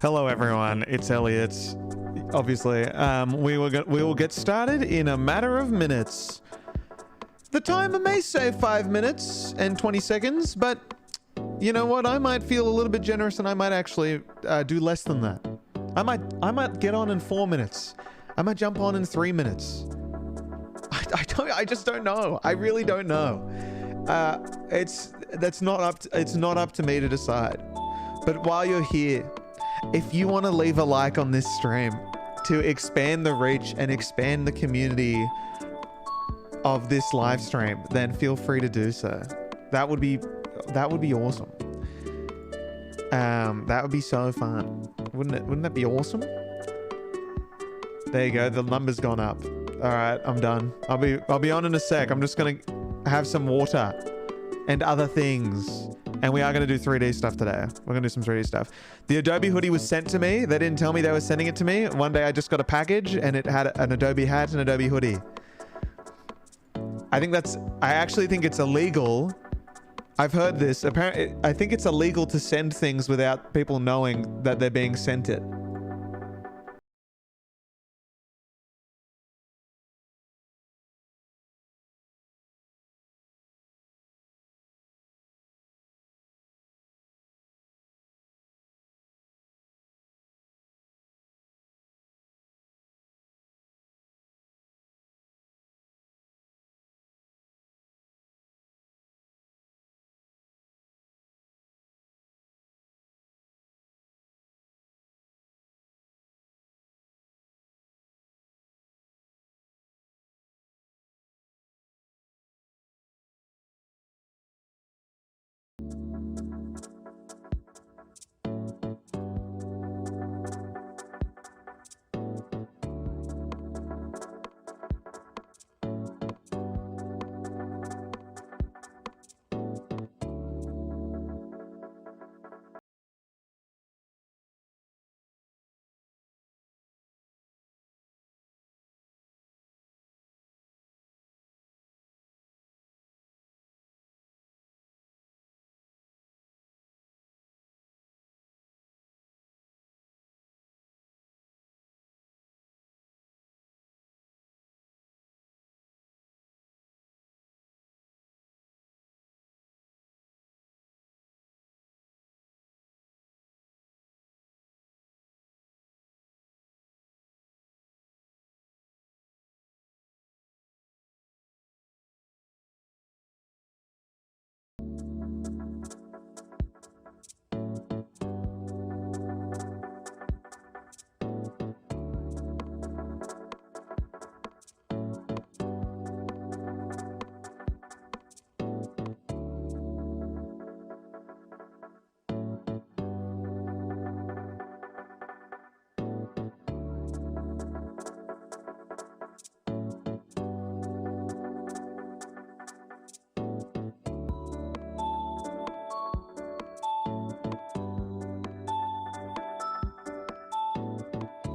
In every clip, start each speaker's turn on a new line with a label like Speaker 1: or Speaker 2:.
Speaker 1: Hello everyone, it's Elliot. Obviously, we will get started in a matter of minutes. The timer may say 5 minutes and 20 seconds, but you know what? I might feel a little bit generous and I might actually do less than that. I might get on in 4 minutes. I might jump on in 3 minutes. I just don't know. I really don't know. It's not up to me to decide. But while you're here, if you want to leave a like on this stream to expand the reach and expand the community of this live stream, then feel free to do so. That would be awesome. That would be so fun. Wouldn't that be awesome? There you go. The number's gone up. All right, I'm done. I'll be on in a sec. I'm just gonna have some water and other things. And we are going to do 3D stuff today. We're going to do some 3D stuff. The Adobe hoodie was sent to me. They didn't tell me they were sending it to me. One day I just got a package and it had an Adobe hat and Adobe hoodie. I actually think it's illegal. I've heard this. Apparently, I think it's illegal to send things without people knowing that they're being sent it.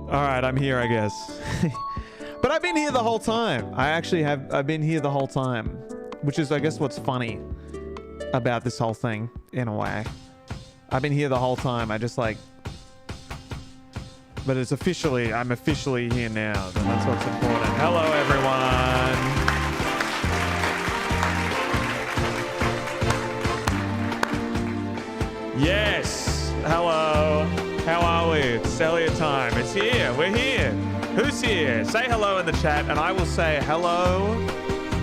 Speaker 1: All right, I'm here, I guess. But I've been here the whole time. I've been here the whole time, which is, I guess, what's funny about this whole thing, in a way. I've been here the whole time. But it's officially, I'm officially here now. And that's what's important. Hello, everyone. Yes. Hello. How are we? It's Elliot time. It's here. We're here. Who's here? Say hello in the chat and I will say hello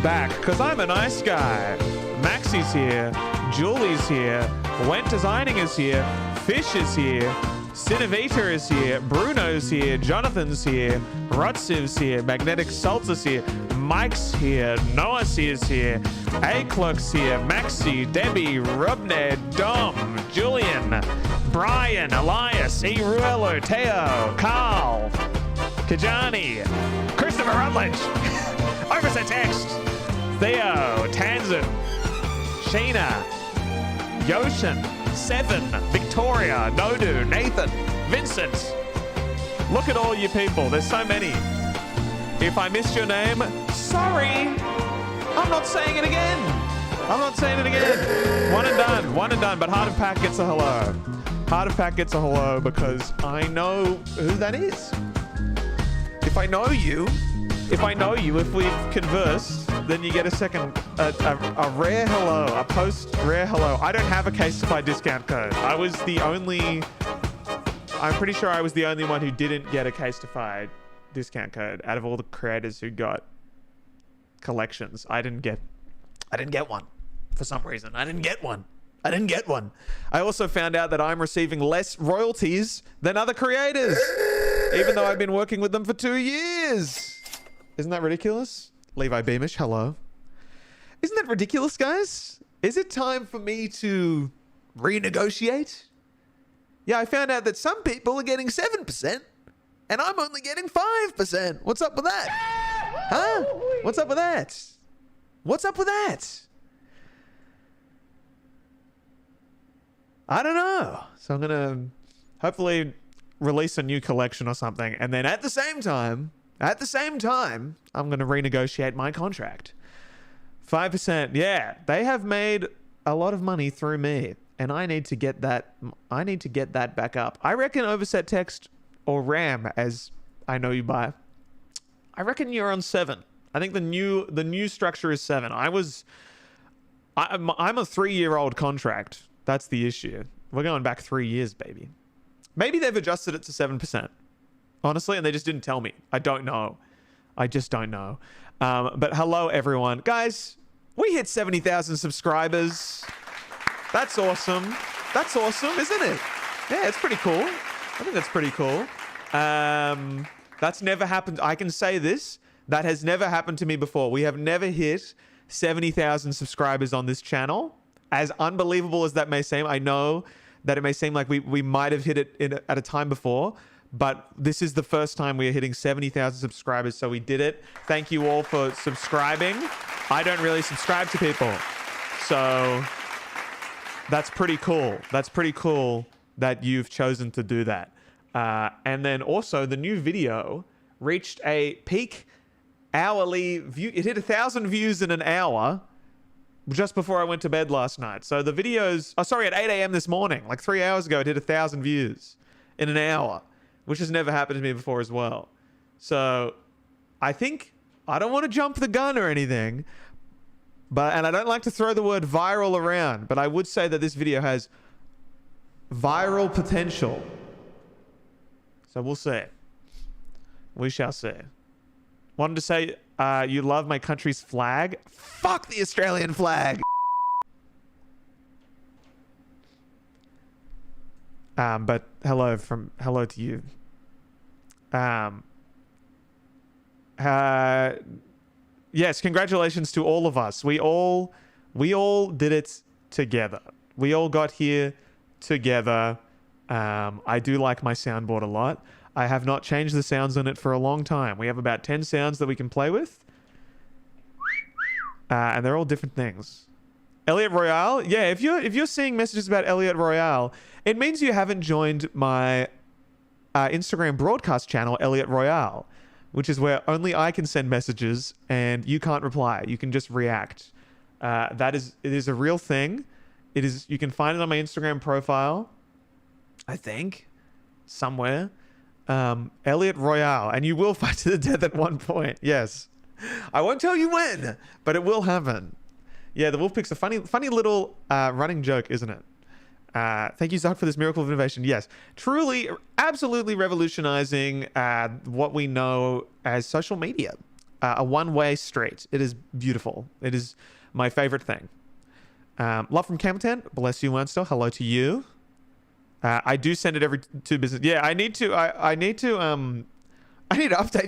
Speaker 1: back because I'm a nice guy. Maxie's here. Julie's here. Went Designing is here. Fish is here. Cinevita is here. Bruno's here. Jonathan's here. Rotsiv's here. Magnetic Salts is here. Mike's here. Noah is here. A-Clock's here. Maxie, Debbie, Robned, Dom, Julian, Brian, Elias, E. Ruello, Teo, Carl, Kajani, Christopher Rutledge, Overset Text, Theo, Tanzan, Sheena, Yoshin, Seven, Victoria, Nodu, Nathan, Vincent. Look at all you people. There's so many. If I missed your name, sorry. I'm not saying it again. I'm not saying it again. One and done, but Heart of Pack gets a hello. Heart of Pack gets a hello because I know who that is. If I know you, if we've conversed, then you get a second, a rare hello, a post rare hello. I don't have a Casetify discount code. I'm pretty sure I was the only one who didn't get a Casetify discount code out of all the creators who got collections. I didn't get one for some reason. I didn't get one. I also found out that I'm receiving less royalties than other creators, even though I've been working with them for 2 years. Isn't that ridiculous? Levi Beamish, hello. Isn't that ridiculous, guys? Is it time for me to renegotiate? Yeah, I found out that some people are getting 7% and I'm only getting 5%. What's up with that? Huh? What's up with that? What's up with that? I don't know. So I'm going to hopefully release a new collection or something. And then at the same time, I'm going to renegotiate my contract. 5%. Yeah, they have made a lot of money through me. And I need to get that back up. I reckon overset text or RAM, as I know you by, I reckon you're on 7. I think the new structure is 7. I'm a 3-year-old contract. That's the issue. We're going back 3 years, baby. Maybe they've adjusted it to 7%. Honestly, and they just didn't tell me. I don't know. I just don't know. But hello, everyone. Guys, we hit 70,000 subscribers. That's awesome. That's awesome, isn't it? Yeah, it's pretty cool. I think that's pretty cool. That's never happened. I can say this. That has never happened to me before. We have never hit 70,000 subscribers on this channel. As unbelievable as that may seem, I know that it may seem like we might have hit it at a time before, but this is the first time we are hitting 70,000 subscribers, so we did it. Thank you all for subscribing. I don't really subscribe to people, so that's pretty cool. That's pretty cool that you've chosen to do that. And then also the new video reached a peak hourly view. It hit 1,000 views in an hour just before I went to bed last night. So the videos, at 8 a.m. this morning, like 3 hours ago, it hit 1,000 views in an hour, which has never happened to me before as well. So I think, I don't want to jump the gun or anything, and I don't like to throw the word viral around, but I would say that this video has viral potential. So we'll see. We shall see. Wanted to say, you love my country's flag? Fuck the Australian flag! But hello to you. Yes, congratulations to all of us. We all did it together. We all got here together. I do like my soundboard a lot. I have not changed the sounds on it for a long time. We have about 10 sounds that we can play with. And they're all different things. Elliot Royale? Yeah, if you're seeing messages about Elliot Royale, it means you haven't joined my Instagram broadcast channel, Elliot Royale, which is where only I can send messages and you can't reply. You can just react. It is a real thing. You can find it on my Instagram profile, I think, somewhere. Elliot Royale, and you will fight to the death at one point. Yes, I won't tell you when, but it will happen. Yeah, the wolf pick's a funny little running joke, isn't it? Thank you, Zach, for this miracle of innovation. Yes, truly, absolutely revolutionizing what we know as social media. A one-way street. It is beautiful. It is my favorite thing. Love from Campbelltown. Bless you, Wernster. Hello to you. I do send it every 2 business. Yeah, I need to update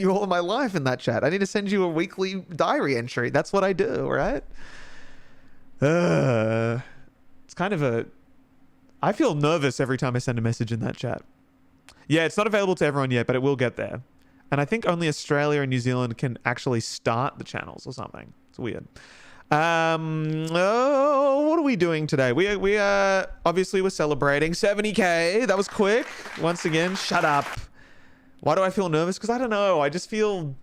Speaker 1: you all of my life in that chat. I need to send you a weekly diary entry. That's what I do, right? It's kind of I feel nervous every time I send a message in that chat. Yeah, it's not available to everyone yet, but it will get there. And I think only Australia and New Zealand can actually start the channels or something. It's weird. What are we doing today? We obviously we're celebrating 70K. That was quick. Once again, shut up. Why do I feel nervous? Because I don't know. I just feel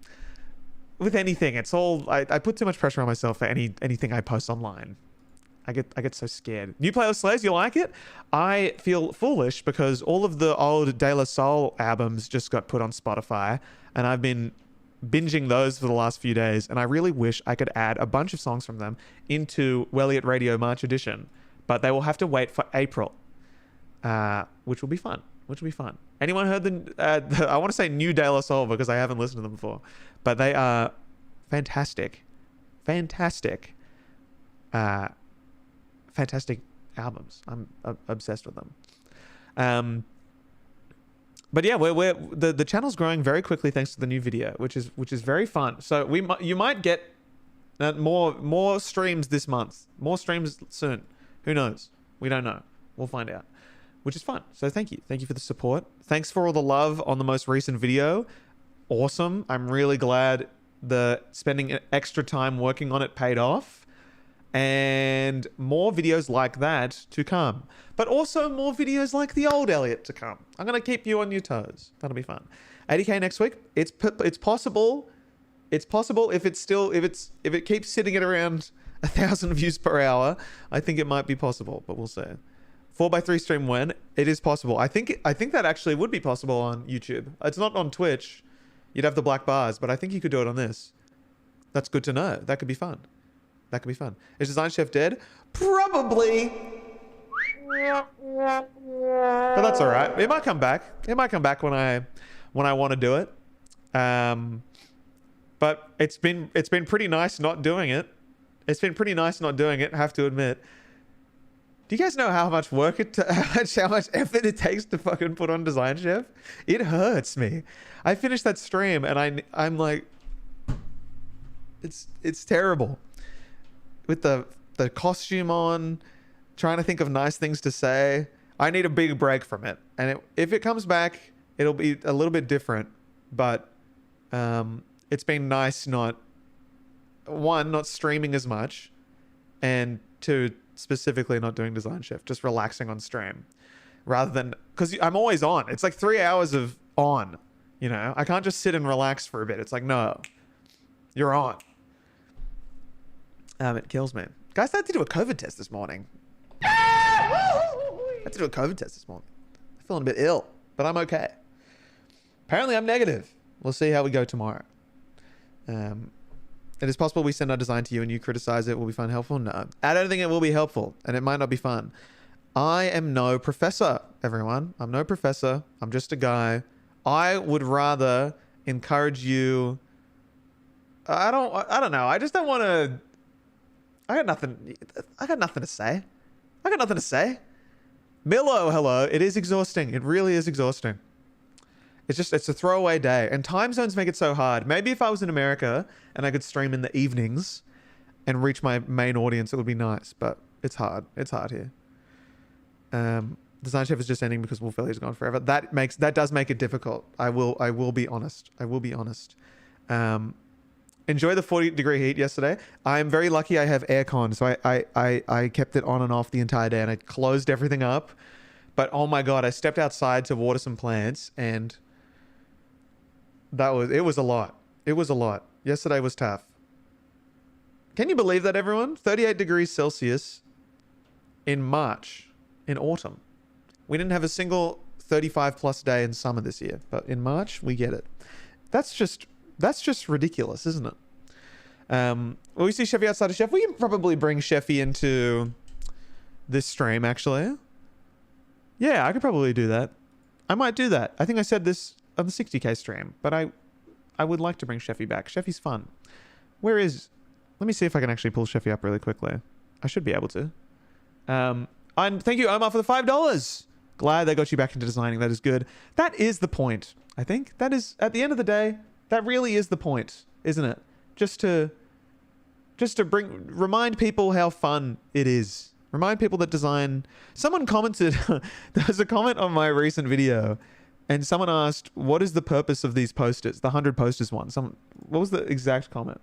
Speaker 1: with anything, it's all I put too much pressure on myself for anything I post online. I get so scared. New Playlist Slays, you like it? I feel foolish because all of the old De La Soul albums just got put on Spotify, and I've been binging those for the last few days, and I really wish I could add a bunch of songs from them into Elliot Radio March Edition, but they will have to wait for April, which will be fun. Anyone heard I want to say new De La Soul because I haven't listened to them before, but they are fantastic albums. I'm obsessed with them. But yeah, the channel's growing very quickly thanks to the new video, which is very fun. So you might get more streams this month, more streams soon. Who knows? We don't know. We'll find out, which is fun. So thank you for the support. Thanks for all the love on the most recent video. Awesome. I'm really glad the spending extra time working on it paid off, and more videos like that to come, but also more videos like the old Elliot to come. I'm gonna keep you on your toes. That'll be fun. 80k next week. It's possible. It's possible if it keeps sitting at around 1,000 views per hour. I think it might be possible, but we'll see. 4x3 stream when it is possible. I think that actually would be possible on YouTube. It's not on Twitch. You'd have the black bars, but I think you could do it on this. That's good to know. That could be fun. Is Design Chef dead? Probably. But that's all right. It might come back. It might come back when I want to do it. But it's been pretty nice not doing it. I have to admit. Do you guys know how much work how much effort it takes to fucking put on Design Chef? It hurts me. I finished that stream and I'm like, it's terrible. With the costume on, trying to think of nice things to say. I need a big break from it. And if it comes back, it'll be a little bit different. But it's been nice not streaming as much, and 2, specifically not doing Design Chef, just relaxing on stream rather than, because I'm always on. It's like 3 hours of on, you know. I can't just sit and relax for a bit. It's like, no, you're on. It kills me. Guys, I had to do a COVID test this morning. I'm feeling a bit ill, but I'm okay. Apparently I'm negative. We'll see how we go tomorrow. It is possible we send our design to you and you criticize it. Will be fun, helpful? No. I don't think it will be helpful, and it might not be fun. I am no professor, everyone. I'm no professor. I'm just a guy. I would rather encourage you. I don't know. I just don't want to. I got nothing to say. Milo, hello. It is exhausting. It really is exhausting. It's a throwaway day, and time zones make it so hard. Maybe if I was in America and I could stream in the evenings and reach my main audience, it would be nice, but it's hard. It's hard here. Design Chef is just ending because Wolf Elliot's gone forever. That does make it difficult. I will be honest. Enjoy the 40-degree heat yesterday. I'm very lucky I have aircon, so I kept it on and off the entire day, and I closed everything up. But oh my god, I stepped outside to water some plants, and it was a lot. Yesterday was tough. Can you believe that, everyone? 38 degrees Celsius in March, in autumn. We didn't have a single 35 plus day in summer this year, but in March we get it. That's just ridiculous, isn't it? Will we see Chefy outside of Chef? We can probably bring Chefy into this stream, actually. Yeah, I could probably do that. I might do that. I think I said this on the 60k stream, but I would like to bring Chefy back. Chefy's fun. Let me see if I can actually pull Chefy up really quickly. I should be able to. And thank you, Omar, for the $5. Glad they got you back into designing. That is good. That is the point, I think. That is, at the end of the day, that really is the point, isn't it? Just to remind people how fun it is. Remind people that design... Someone commented... There was a comment on my recent video, and someone asked, what is the purpose of these posters? The 100 posters one. What was the exact comment?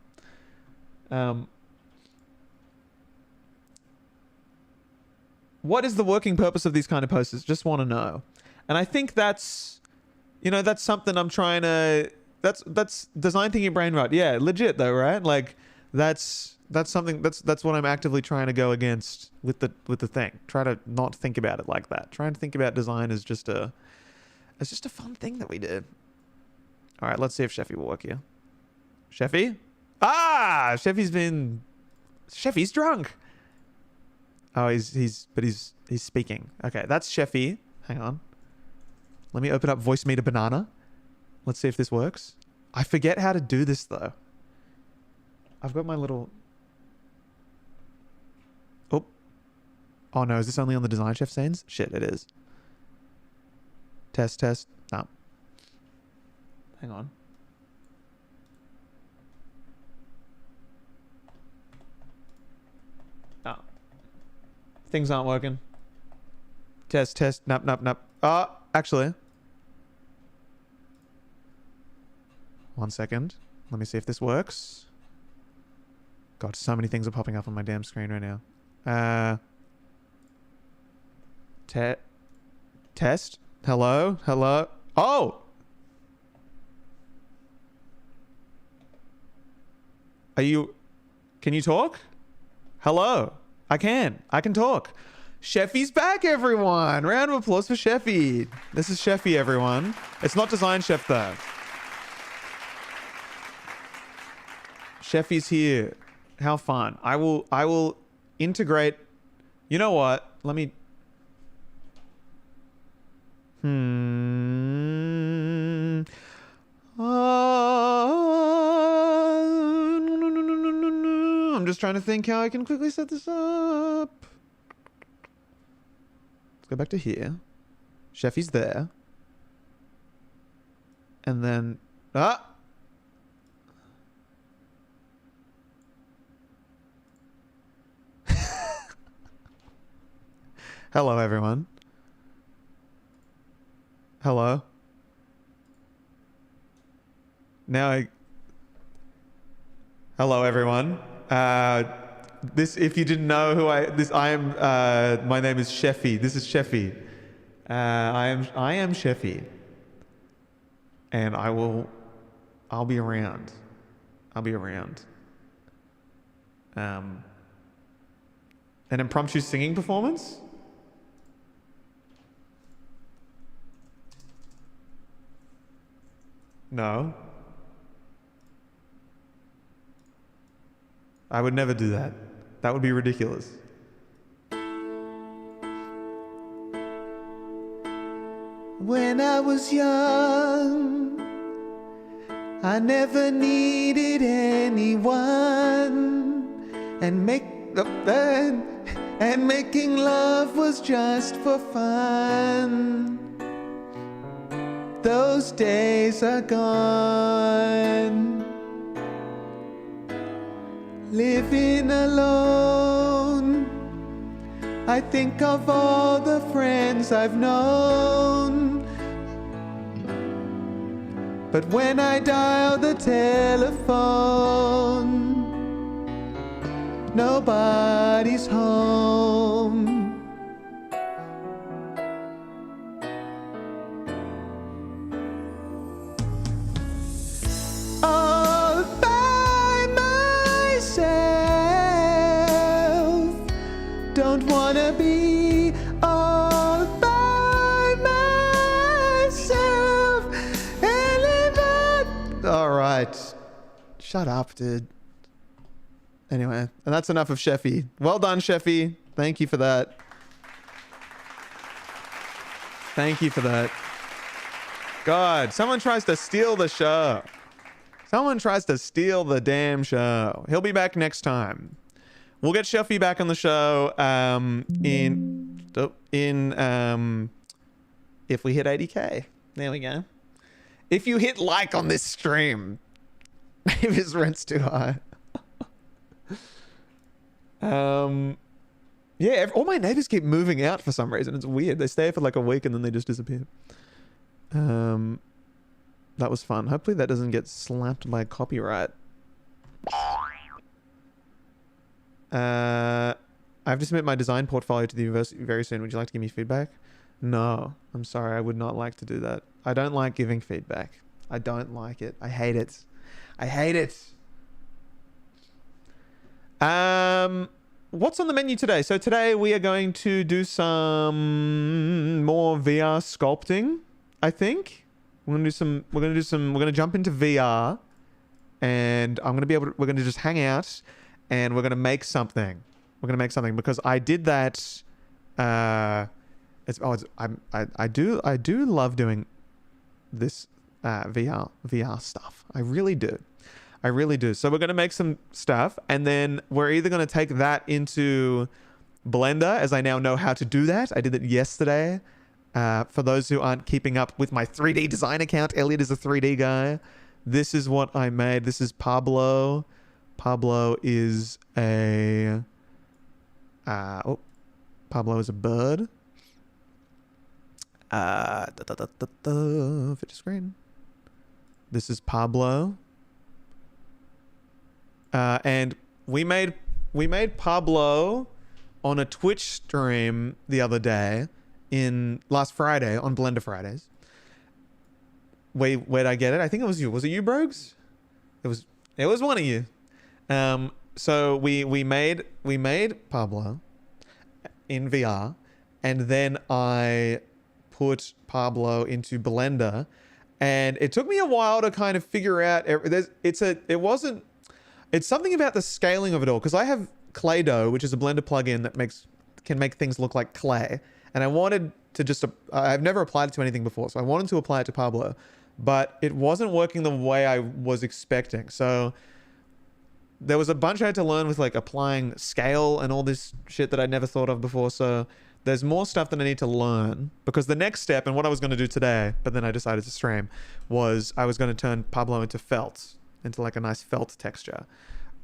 Speaker 1: What is the working purpose of these kind of posters? Just want to know. And I think that's... that's something I'm trying to... That's design thinking brain rot. Yeah, legit though, right? Like, that's That's something that's what I'm actively trying to go against with the thing. Try to not think about it like that. Try and think about design as just a fun thing that we did. All right, let's see if Chefy will work here. Chefy? Ah, Chefy's drunk. Oh, he's speaking. Okay, that's Chefy. Hang on. Let me open up Voice Meter Banana. Let's see if this works. I forget how to do this though. I've got my little... Oh. Oh no, is this only on the Design Chef scenes? Shit, it is. Test. No. Hang on. Oh. Things aren't working. Test. Nope. Oh, actually. 1 second. Let me see if this works. God, so many things are popping up on my damn screen right now. Test. Hello. Oh! Can you talk? Hello. I can talk. Chefy's back, everyone. Round of applause for Chefy. This is Chefy, everyone. It's not Design Chef though. Chefy's here. How fun. I will integrate. You know what? Let me... I'm just trying to think how I can quickly set this up. Let's go back to here. Chefy's there. And then... Hello, everyone. Hello. Hello, everyone. If you didn't know who my name is Chefy. This is Chefy. I am Chefy. And I'll be around. An impromptu singing performance? No. I would never do that. That would be ridiculous. When I was young, I never needed anyone, and making love was just for fun. Those days are gone. Living alone, I think of all the friends I've known. But when I dial the telephone, nobody's home. All by myself, don't wanna be all by myself and live out. All right, shut up, dude. Anyway, and that's enough of Chefy. Well done, Chefy. Thank you for that. Thank you for that. God, someone tries to steal the show. Someone tries to steal the damn show. He'll be back next time. We'll get Chefy back on the show if we hit 80k. There we go. If you hit like on this stream, maybe his rent's too high. Yeah, all my neighbors keep moving out for some reason. It's weird. They stay for like a week and then they just disappear. That was fun. Hopefully that doesn't get slapped by copyright. I have to submit my design portfolio to the university very soon. Would you like to give me feedback? No, I'm sorry. I would not like to do that. I don't like giving feedback. I don't like it. I hate it. I hate it. What's on the menu today? So today we are going to do some more VR sculpting, I think. We're gonna jump into VR, and we're gonna just hang out, and we're gonna make something. We're gonna make something because I did that. I do love doing this VR stuff. I really do. So we're going to make some stuff, and then we're either going to take that into Blender, as I now know how to do that. I did it yesterday. For those who aren't keeping up with my 3D design account, Elliot is a 3D guy. This is what I made. This is Pablo. Pablo is a... Pablo is a bird. Fit to screen. This is Pablo. And we made Pablo on a Twitch stream the other day, last Friday on Blender Fridays. Where'd I get it? I think it was you. Was it you, Brogues? It was one of you. So we made Pablo in VR, and then I put Pablo into Blender, and it took me a while to kind of figure out. It's something about the scaling of it all, because I have Clay Dough, which is a Blender plugin that can make things look like clay, and I wanted to I've never applied it to anything before, so I wanted to apply it to Pablo, but it wasn't working the way I was expecting. So there was a bunch I had to learn with like applying scale and all this shit that I'd never thought of before. So there's more stuff that I need to learn, because the next step, and what I was going to do today, but then I decided to stream, was I was going to turn Pablo into felt, into like a nice felt texture.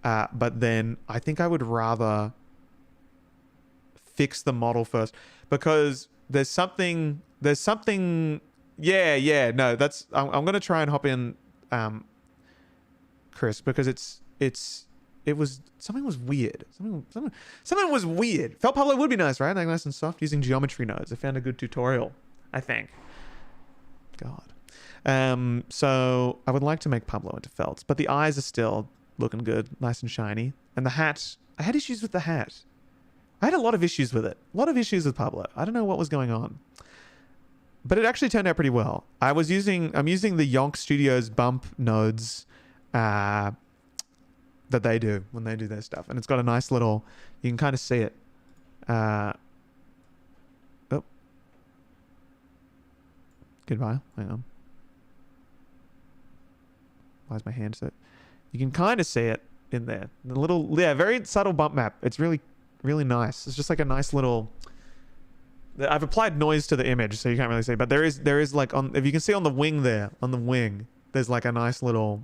Speaker 1: But then I think I would rather fix the model first, because there's something, yeah, no, I'm going to try and hop in, Chris, because something was weird. Something was weird. Felt Pablo would be nice, right? Like nice and soft using geometry nodes. I found a good tutorial, I think. God. So I would like to make Pablo into felts, but the eyes are still looking good, nice and shiny. And the hat, I had issues with the hat. I had a lot of issues with it. A lot of issues with Pablo. I don't know what was going on, but it actually turned out pretty well. I'm using the Yonk Studios bump nodes, that they do when they do their stuff, and it's got a nice little, you can kind of see it. Oh, goodbye. Hang on. Why is my hand set? You can kind of see it in there. The little, very subtle bump map. It's really, really nice. It's just like a nice little. I've applied noise to the image, so you can't really see. But there is like if you can see on the wing there, there's like a nice little,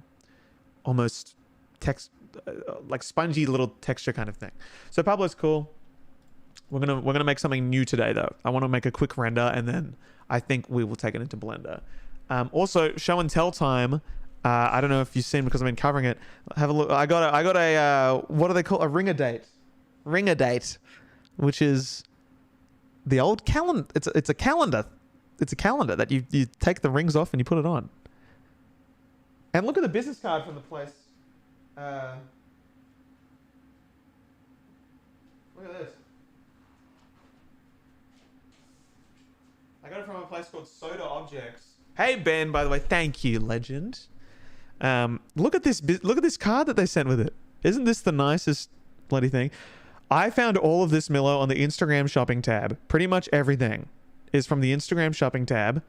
Speaker 1: almost text, like spongy little texture kind of thing. So Pablo's cool. We're gonna make something new today though. I want to make a quick render, and then I think we will take it into Blender. Also, show and tell time. I don't know if you've seen, because I've been covering it. Have a look. I got a what do they call a ringer date? Ringer date, which is the old calendar. It's a calendar. It's a calendar that you take the rings off and you put it on. And look at the business card from the place. Look at this. I got it from a place called Soda Objects. Hey Ben, by the way, thank you, legend. Look at this card that they sent with it. Isn't this the nicest bloody thing? I found all of this, Milo, on the Instagram shopping tab. Pretty much everything is from the Instagram shopping tab.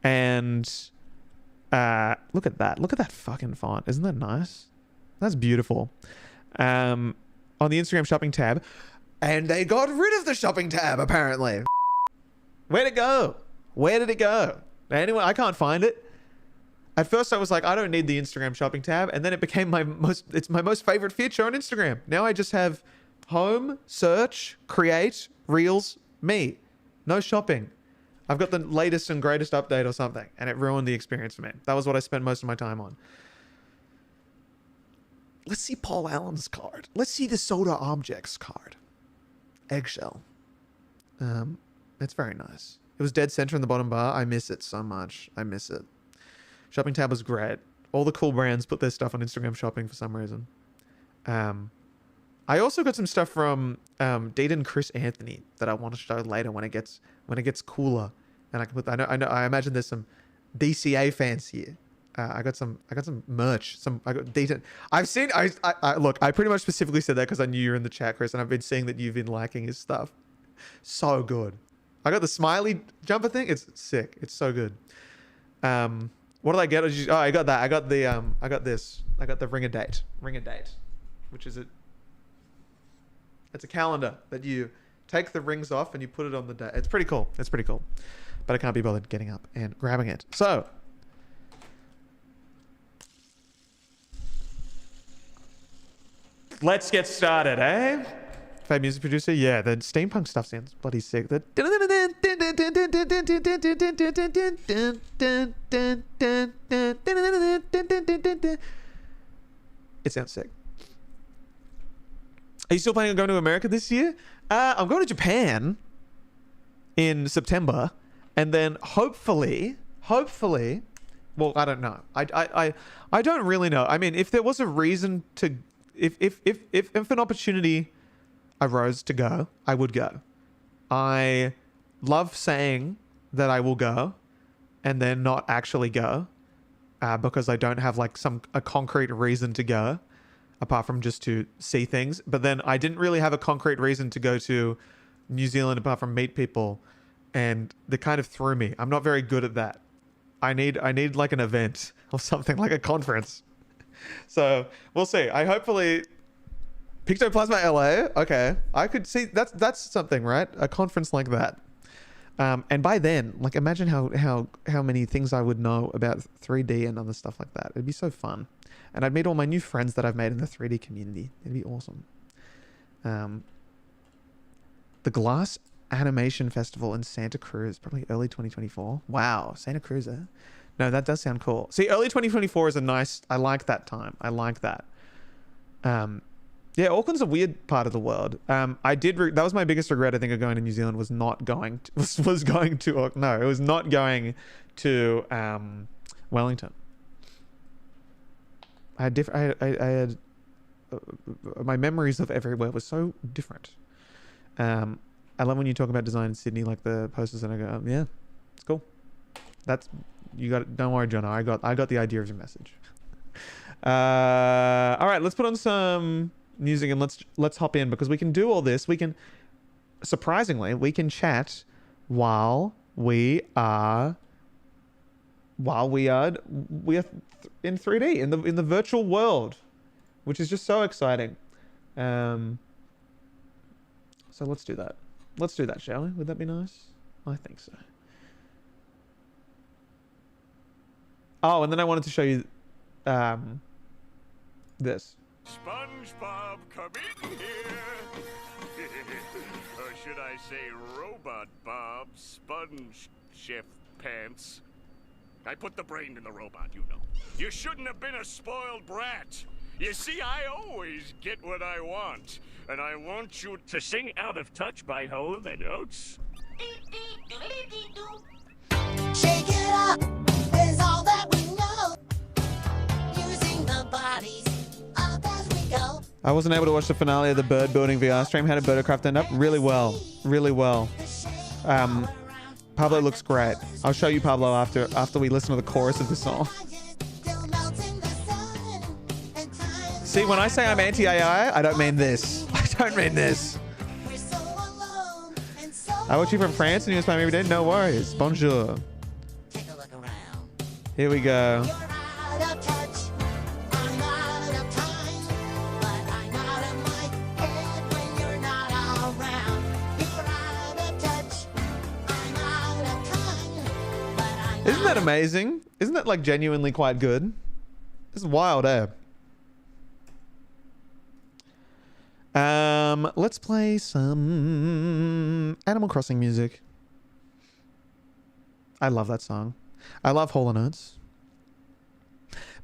Speaker 1: And look at that. Look at that fucking font. Isn't that nice? That's beautiful. On the Instagram shopping tab. And they got rid of the shopping tab, apparently. Where'd it go? Where did it go? Anyway, I can't find it. At first I was like, I don't need the Instagram shopping tab. And then it became it's my most favorite feature on Instagram. Now I just have home, search, create, reels, me. No shopping. I've got the latest and greatest update or something. And it ruined the experience for me. That was what I spent most of my time on. Let's see Paul Allen's card. Let's see the Soda Objects card. Eggshell. It's very nice. It was dead center in the bottom bar. I miss it so much. I miss it. Shopping tab was great. All the cool brands put their stuff on Instagram shopping for some reason. I I also got some stuff from Data and Chris Anthony that I want to show later when it gets cooler, and I can put. I imagine there's some DCA fans here. I got some merch. I got Data. I've seen. Look. I pretty much specifically said that because I knew you were in the chat, Chris, and I've been seeing that you've been liking his stuff. So good. I got the smiley jumper thing. It's sick. It's so good. What did I get? Oh, I got that. I got the I got this. I got the Ring a Date, which is it's a calendar that you take the rings off and you put it on the day. It's pretty cool. It's pretty cool. But I can't be bothered getting up and grabbing it. So let's get started, eh? Favorite music producer? Yeah, the steampunk stuff sounds bloody sick. It sounds sick. Are you still planning on going to America this year? I'm going to Japan in September, and then hopefully, well, I don't know. I don't really know. I mean, if there was a reason to, if an opportunity arose to go, I would go. I love saying that I will go and then not actually go because I don't have like a concrete reason to go apart from just to see things. But then I didn't really have a concrete reason to go to New Zealand apart from meet people, and they kind of threw me. I'm not very good at that. I need like an event or something, like a conference. So we'll see. I hopefully Pictoplasma LA. Okay, I could see that's something, right? A conference like that. And by then, like, imagine how many things I would know about 3D and other stuff like that. It'd be so fun, and I'd meet all my new friends that I've made in the 3D community. It'd be awesome. The Glass Animation Festival in Santa Cruz, probably early 2024. Wow, Santa Cruz, eh? No, that does sound cool. See, early 2024 is a nice. I like that time. I like that. Yeah, Auckland's a weird part of the world. I did. That was my biggest regret. I think of going to New Zealand was not going. Was going to. No, it was not going to Wellington. I had my memories of everywhere was so different. I love when you talk about design in Sydney, like the posters, and I go, yeah, it's cool. That's you got. Don't worry, Jono. I got the idea of your message. All right, let's put on some music and let's hop in, because we can do all this. We can, surprisingly, we can chat while we are in 3D in the virtual world, which is just so exciting. So let's do that. Let's do that, shall we? Would that be nice? I think so. Oh, and then I wanted to show you this.
Speaker 2: SpongeBob, come in here. Or should I say Robot Bob, Sponge Chef Pants. I put the brain in the robot, you know. You shouldn't have been a spoiled brat. You see, I always get what I want. And I want you to sing Out of Touch by Hole in the Notes.
Speaker 3: Shake it up is all that we know. Using the bodies up as we go.
Speaker 1: I wasn't able to watch the finale of the bird building VR stream. How did Birdcraft end up? Really well. Really well. Pablo looks great. I'll show you Pablo after we listen to the chorus of the song. See, when I say I'm anti-AI, I don't mean this. I don't mean this. I watch you from France and you inspire me every day. No worries. Bonjour. Here we go. Isn't that amazing? Isn't that like genuinely quite good? This is wild, eh? Let's play some Animal Crossing music. I love that song. I love Hall & Oates.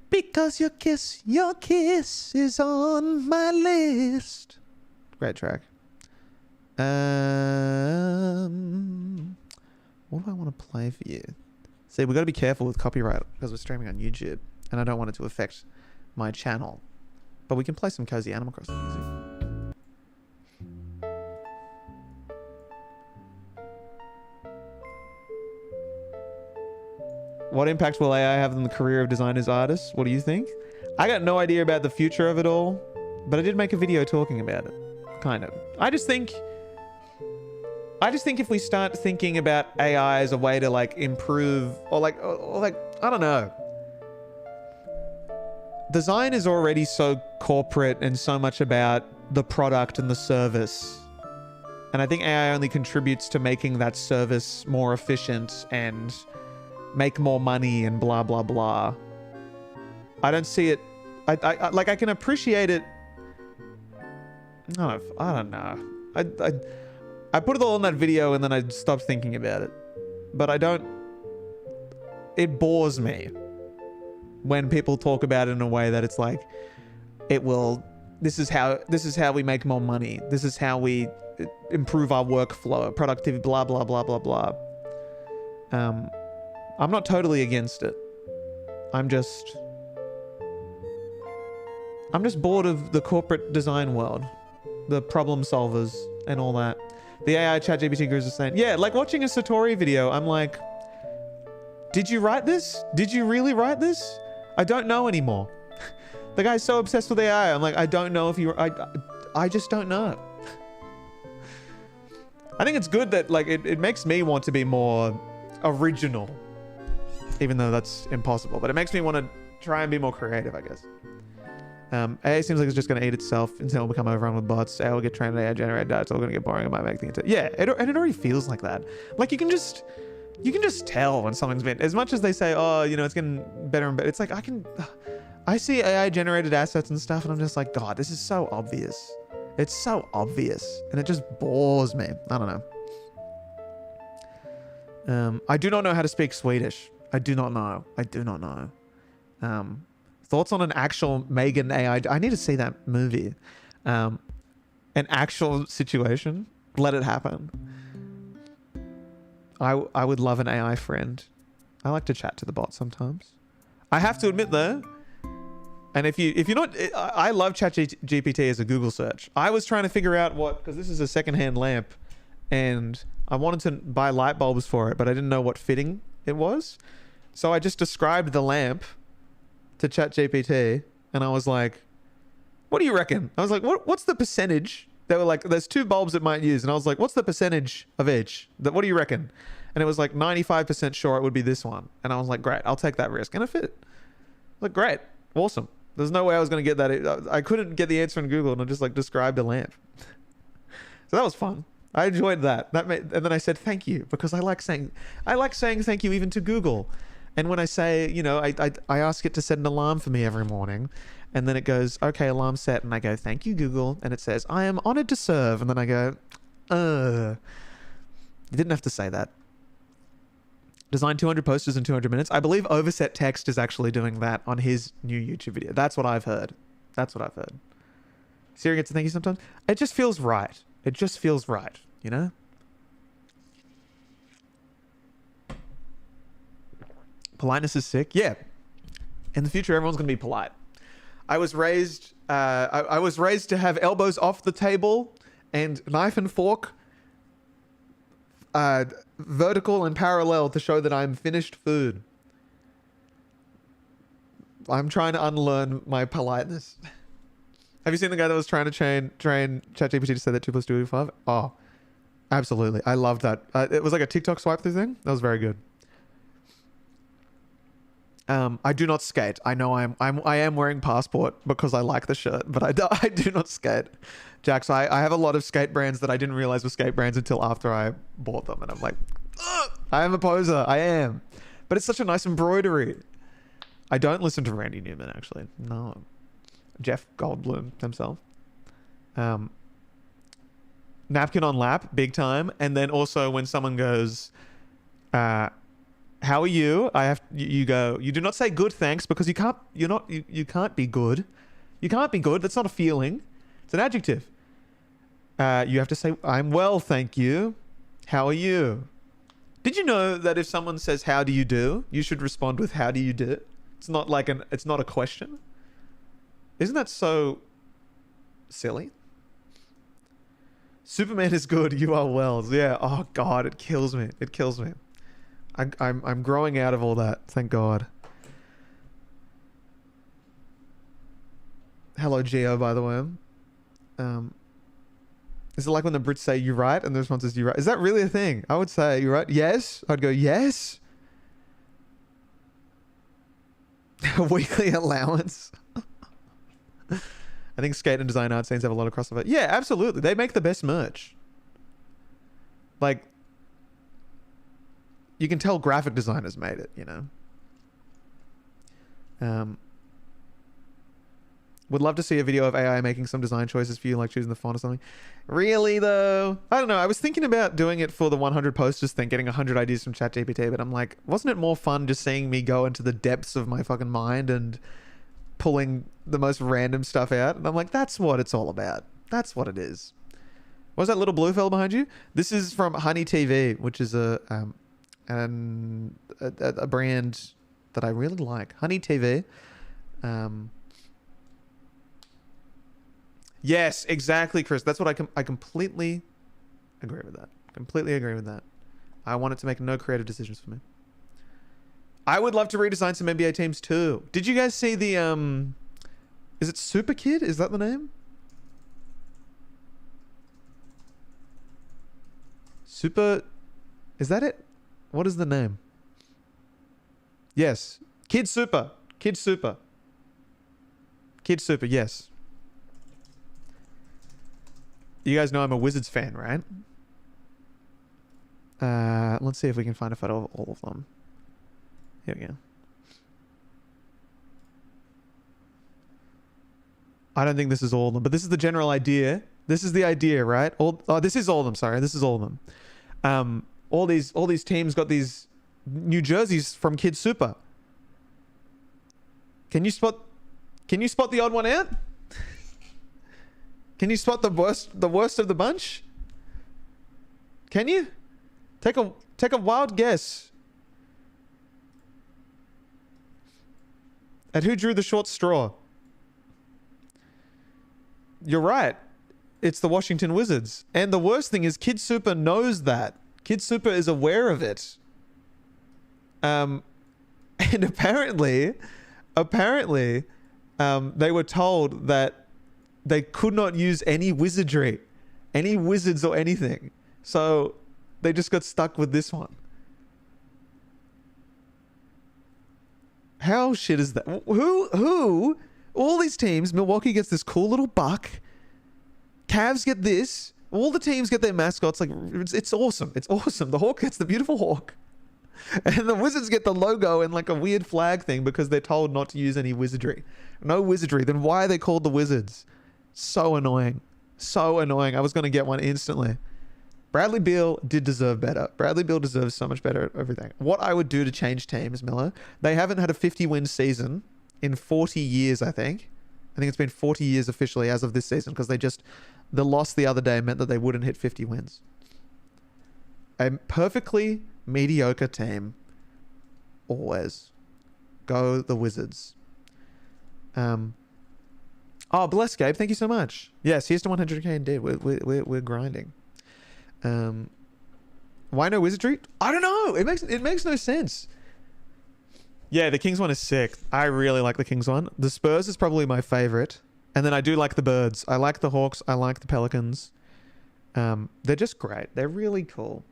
Speaker 1: Because your kiss is on my list. Great track. What do I want to play for you? See, we got to be careful with copyright because we're streaming on YouTube, and I don't want it to affect my channel. But we can play some cozy Animal Crossing music. What impact will AI have on the career of designers, artists? What do you think? I got no idea about the future of it all, but I did make a video talking about it. Kind of. I just think if we start thinking about AI as a way to like improve or like I don't know. Design is already so corporate and so much about the product and the service. And I think AI only contributes to making that service more efficient and make more money and blah, blah, blah. I don't see it. I can appreciate it. I don't know. I put it all in that video and then I stopped thinking about it. But I don't. It bores me when people talk about it in a way that it's like, it will. This is how we make more money. This is how we improve our workflow, productivity, blah, blah, blah, blah, blah. I'm not totally against it. I'm just bored of the corporate design world, the problem solvers and all that. The AI ChatGPT gurus are saying, yeah, like watching a Satori video, I'm like, did you write this? Did you really write this? I don't know anymore. The guy's so obsessed with AI. I'm like, I don't know if you, I just don't know. I think it's good that like it makes me want to be more original, even though that's impossible, but it makes me want to try and be more creative, I guess. AI seems like it's just going to eat itself until it'll become overrun with bots. AI will get trained on AI generated data. It's all going to get boring. It might make things. Yeah, and it already feels like that. Like you can just tell when something's been, as much as they say, oh, you know, it's getting better and better. It's like I see AI generated assets and stuff and I'm just like, God, this is so obvious. It's so obvious and it just bores me. I don't know. I do not know how to speak Swedish. I do not know. Thoughts on an actual Megan AI? I need to see that movie. An actual situation. Let it happen. I would love an AI friend. I like to chat to the bot sometimes. I have to admit though, and if you're not, I love ChatGPT as a Google search. I was trying to figure out because this is a secondhand lamp, and I wanted to buy light bulbs for it, but I didn't know what fitting it was. So I just described the lamp to ChatGPT, and I was like, "What do you reckon?" I was like, "What's the percentage?" They were like, "There's 2 bulbs it might use," and I was like, "What's the percentage of each? What do you reckon?" And it was like 95% sure it would be this one, and I was like, "Great, I'll take that risk," and it fit. I was like, "Great, awesome." There's no way I was going to get that. I couldn't get the answer in Google, and I just like described a lamp. So that was fun. I enjoyed that. And then I said thank you because I like saying thank you even to Google. And when I say, you know, I ask it to set an alarm for me every morning, and then it goes, okay, alarm set, and I go, thank you, Google, and it says, I am honored to serve, and then I go, you didn't have to say that. Design 200 posters in 200 minutes. I believe Overset Text is actually doing that on his new YouTube video. That's what I've heard. Siri gets to thank you sometimes. It just feels right. You know? Politeness is sick. Yeah. In the future, everyone's going to be polite. I was raised to have elbows off the table and knife and fork vertical and parallel to show that I'm finished food. I'm trying to unlearn my politeness. Have you seen the guy that was trying to train ChatGPT to say that 2 + 2 = 5? Oh, absolutely. I loved that. It was like a TikTok swipe through thing. That was very good. I do not skate. I know I am wearing Passport because I like the shirt, but I do not skate. Jax, I have a lot of skate brands that I didn't realize were skate brands until after I bought them, and I'm like, ugh, I am a poser. I am. But it's such a nice embroidery. I don't listen to Randy Newman, actually. No. Jeff Goldblum himself. Napkin on lap, big time. And then also when someone goes, how are you? You go, you do not say good, thanks, because you can't be good. You can't be good. That's not a feeling. It's an adjective. You have to say, I'm well, thank you. How are you? Did you know that if someone says, how do you do? You should respond with, how do you do? It's not like it's not a question. Isn't that so silly? Superman is good. You are Wells. Yeah. Oh God, it kills me. I'm growing out of all that. Thank God. Hello, Geo, by the way. Is it like when the Brits say you right and the response is you right? Is that really a thing? I would say you right. Yes. I'd go yes. Weekly allowance. I think skate and design art scenes have a lot of crossover. Yeah, absolutely. They make the best merch. Like, you can tell graphic designers made it, you know. Would love to see a video of AI making some design choices for you, like choosing the font or something. Really, though? I don't know. I was thinking about doing it for the 100 posters thing, getting 100 ideas from ChatGPT, but I'm like, wasn't it more fun just seeing me go into the depths of my fucking mind and pulling the most random stuff out? And I'm like, that's what it's all about. That's what it is. What's that little blue fella behind you? This is from Honey TV, which is a brand that I really like. Honey TV. Yes, exactly, Chris. That's what I completely agree with that. Completely agree with that. I want it to make no creative decisions for me. I would love to redesign some NBA teams too. Did you guys see the is it Super Kid? Is that the name? Super, is that it? What is the name? Yes. Kid Super. Kid Super. Kid Super, yes. You guys know I'm a Wizards fan, right? Let's see if we can find a photo of all of them. Here we go. I don't think this is all of them, but this is the general idea. This is the idea, right? This is all of them. Sorry, this is all of them. All these teams got these new jerseys from Kid Super. Can you spot the odd one out? Can you spot the worst of the bunch? Can you? Take a wild guess at who drew the short straw. You're right. It's the Washington Wizards. And the worst thing is Kid Super knows that. Kid Super is aware of it. And apparently, they were told that they could not use any wizardry, any wizards or anything. So they just got stuck with this one. How shit is that? Who? All these teams, Milwaukee gets this cool little buck. Cavs get this. All the teams get their mascots. Like, it's awesome. It's awesome. The Hawk gets the beautiful hawk. And the Wizards get the logo and like a weird flag thing because they're told not to use any wizardry. No wizardry. Then why are they called the Wizards? So annoying. So annoying. I was going to get one instantly. Bradley Beal did deserve better. Bradley Beal deserves so much better at everything. What I would do to change teams, Miller, they haven't had a 50-win season in 40 years, I think. I think it's been 40 years officially as of this season because the loss the other day meant that they wouldn't hit 50 wins. A perfectly mediocre team. Always. Go the Wizards. Oh, bless Gabe. Thank you so much. Yes, here's to 100k indeed. We're grinding. Why no wizardry? I don't know. It makes no sense. Yeah, the Kings one is sick. I really like the Kings one. The Spurs is probably my favorite. And then I do like the Birds. I like the Hawks. I like the Pelicans. They're just great. They're really cool.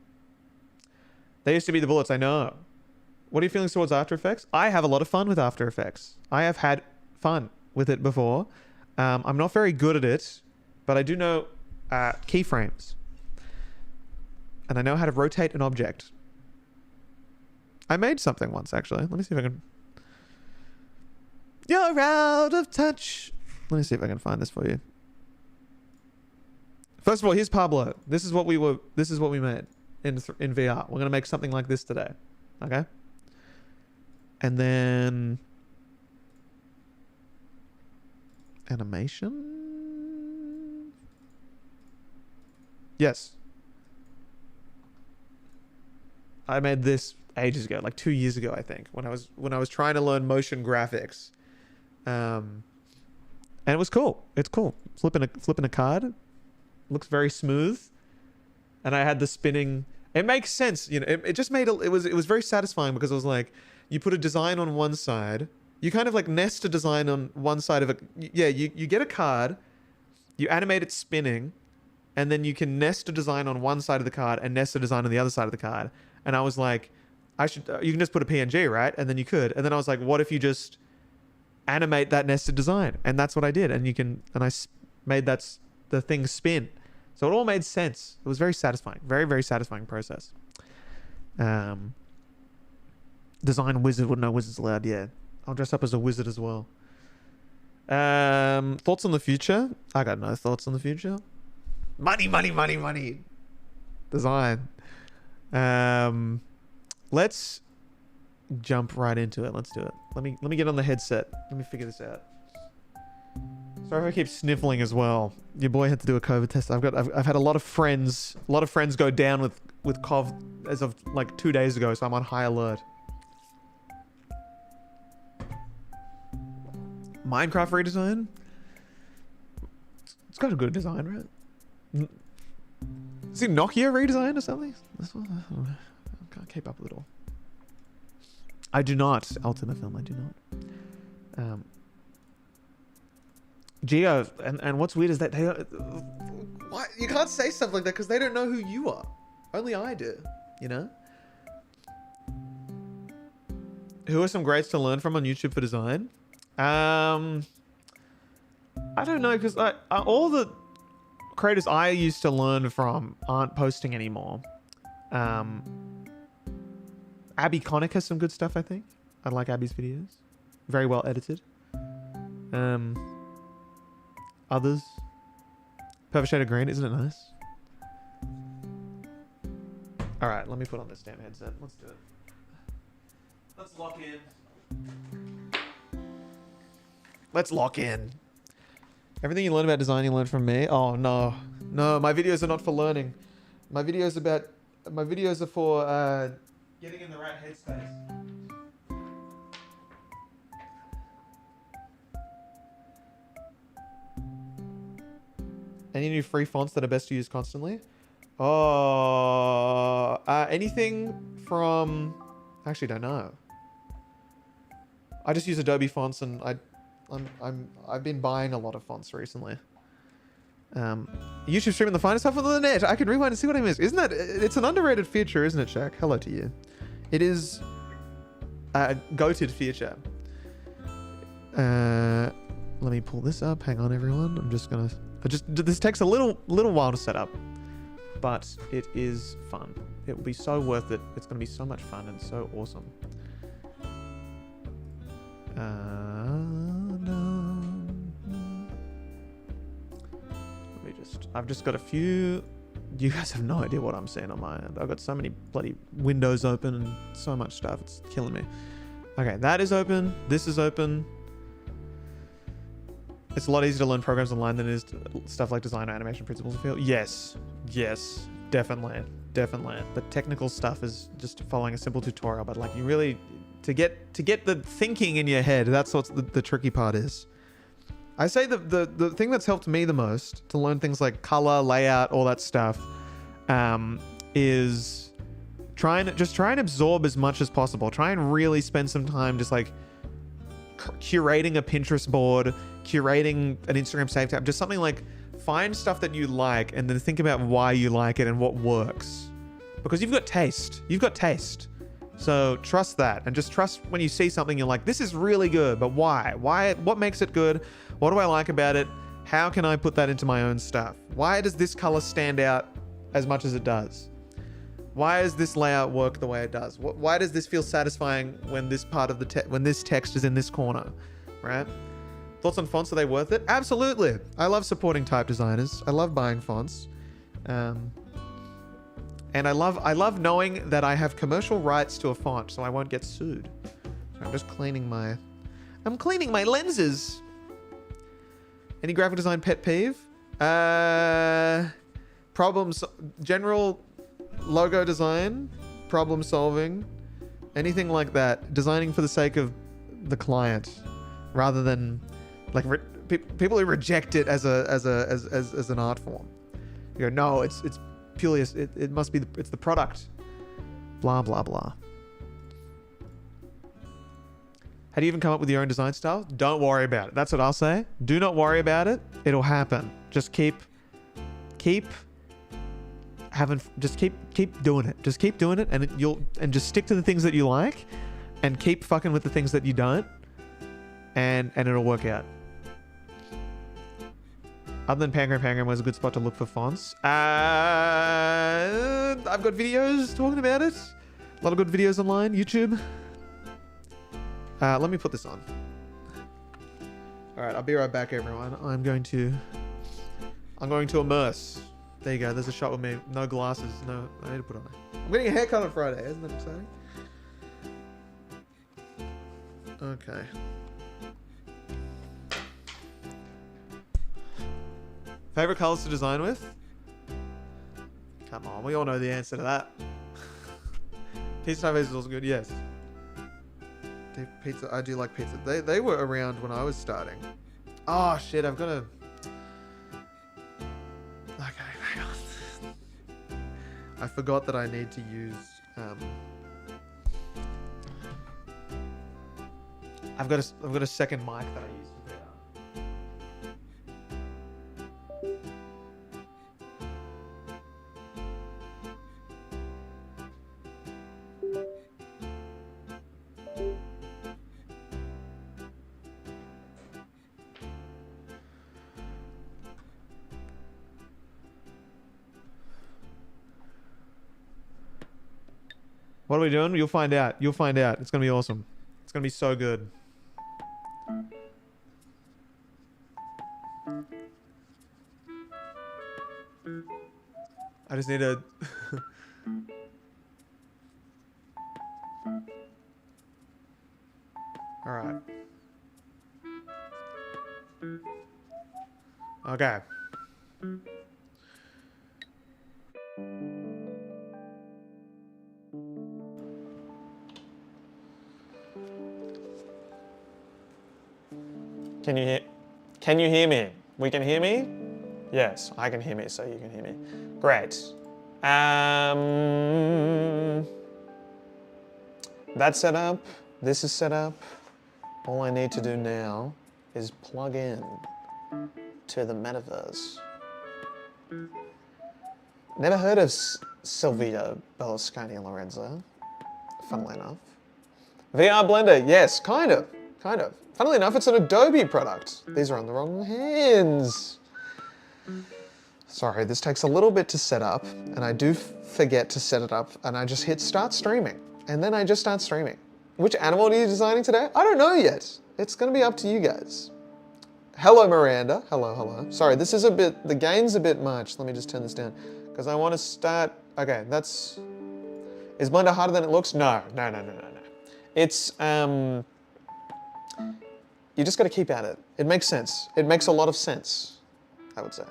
Speaker 1: They used to be the Bullets, I know. What are your feelings towards After Effects? I have a lot of fun with After Effects. I have had fun with it before. I'm not very good at it, but I do know keyframes. And I know how to rotate an object. I made something once, actually. Let me see if I can... You're out of touch. Let me see if I can find this for you. First of all, here's Pablo. This is what we made in VR. We're going to make something like this today. Okay? And then... animation? Yes. I made this ages ago, like 2 years ago, I think, when I was trying to learn motion graphics. And it was cool. It's cool. Flipping a card. Looks very smooth. And I had the spinning It makes sense, you know. It just made it was very satisfying because it was like you put a design on one side, you kind of like nest a design on one side of it. Yeah, you get a card, you animate it spinning, and then you can nest a design on one side of the card and nest a design on the other side of the card. And I was like, you can just put a PNG, right? And then you could. And then I was like, what if you just animate that nested design? And that's what I did. And I made the thing spin. So it all made sense. It was very satisfying. Very, very satisfying process. Design wizard with no wizards allowed. Yeah. I'll dress up as a wizard as well. Thoughts on the future? I got no thoughts on the future. Money, money, money, money. Design. Let's jump right into it. Let's do it. Let me get on the headset. Let me figure this out. Sorry if I keep sniffling as well. Your boy had to do a COVID test. I've had a lot of friends go down with COVID as of like 2 days ago, so I'm on high alert. Minecraft redesign? It's got a good design, right? Is it Nokia redesign or something? This one? I can't keep up with it all. I do not. Ultimate Film, I do not. Geo, and what's weird is that they... Why? You can't say stuff like that because they don't know who you are. Only I do, you know? Who are some greats to learn from on YouTube for design? I don't know, because all the creators I used to learn from aren't posting anymore. Abby Connick has some good stuff, I think. I like Abby's videos. Very well edited. Others. Perfect shade of green, isn't it nice? Alright, let me put on this damn headset. Let's do it. Let's lock in. Let's lock in. Everything you learn about design, you learn from me. Oh no. No, my videos are not for learning. My videos are for getting in the right headspace. Any new free fonts that are best to use constantly? Oh, anything from... I actually don't know. I just use Adobe fonts, and I've been buying a lot of fonts recently. YouTube streaming the finest stuff on the net. I can rewind and see what I missed. Isn't that... It's an underrated feature, isn't it, Shaq? Hello to you. It is a goated feature. Let me pull this up. Hang on, everyone. I'm just gonna... This takes a little while to set up, but it is fun. It will be so worth it. It's going to be so much fun and so awesome. I've just got a few. You guys have no idea what I'm seeing on my end. I've got so many bloody windows open and so much stuff. It's killing me. Okay, that is open. This is open. It's a lot easier to learn programs online than it is stuff like design or animation principles and feel. Yes, definitely. The technical stuff is just following a simple tutorial, but like you really, to get the thinking in your head, that's what the tricky part is. I say the thing that's helped me the most to learn things like color, layout, all that stuff, is try and absorb as much as possible. Try and really spend some time just like curating a Pinterest board, curating an Instagram save tab, just something like find stuff that you like and then think about why you like it and what works. Because you've got taste. So trust that, and just trust when you see something you're like, this is really good, but why? What makes it good? What do I like about it? How can I put that into my own stuff? Why does this color stand out as much as it does? Why does this layout work the way it does? Why does this feel satisfying when this part of when this text is in this corner, right? Thoughts on fonts, are they worth it? Absolutely. I love supporting type designers. I love buying fonts. And I love knowing that I have commercial rights to a font, so I won't get sued. So I'm just cleaning my lenses. Any graphic design pet peeve? Problems, general logo design, problem solving, anything like that. Designing for the sake of the client, rather than like people who reject it as an art form. You go, no, it's purely, it must be, it's the product. Blah, blah, blah. How do you even come up with your own design style? Don't worry about it. That's what I'll say. Do not worry about it. It'll happen. Just keep doing it. Just keep doing it, and just stick to the things that you like, and keep fucking with the things that you don't, and it'll work out. Other than Pangram, where's a good spot to look for fonts? I've got videos talking about it. A lot of good videos online, YouTube. Let me put this on. All right, I'll be right back, everyone. I'm going to immerse. There you go. There's a shot with me. No glasses. No, I need to put on it. I'm getting a haircut on Friday. Isn't that exciting? Okay. Favorite colors to design with? Come on, we all know the answer to that. Pizza typeface is also good. Yes. Pizza. I do like pizza. They were around when I was starting. Oh shit! I've got to. Okay, hang on. I forgot that I need to use. I've got a second mic that I use. What are we doing? You'll find out. You'll find out. It's going to be awesome. It's going to be so good. I just need to... All right. Okay. Can you hear me? We can hear me? Yes, I can hear me, so you can hear me. Great. That's set up. This is set up. All I need to do now is plug in to the metaverse. Never heard of Silvia Berlusconi Lorenzo, funnily enough. VR Blender, yes, kind of. Funnily enough, it's an Adobe product. These are on the wrong hands. Sorry, this takes a little bit to set up, and I do forget to set it up, and I just hit start streaming, and then I just start streaming. Which animal are you designing today? I don't know yet. It's gonna be up to you guys. Hello, Miranda. Hello. Sorry, this is the gain's a bit much. Let me just turn this down, because I want to start, okay, is Blender harder than it looks? No. It's, you just got to keep at it. It makes sense. It makes a lot of sense, I would say.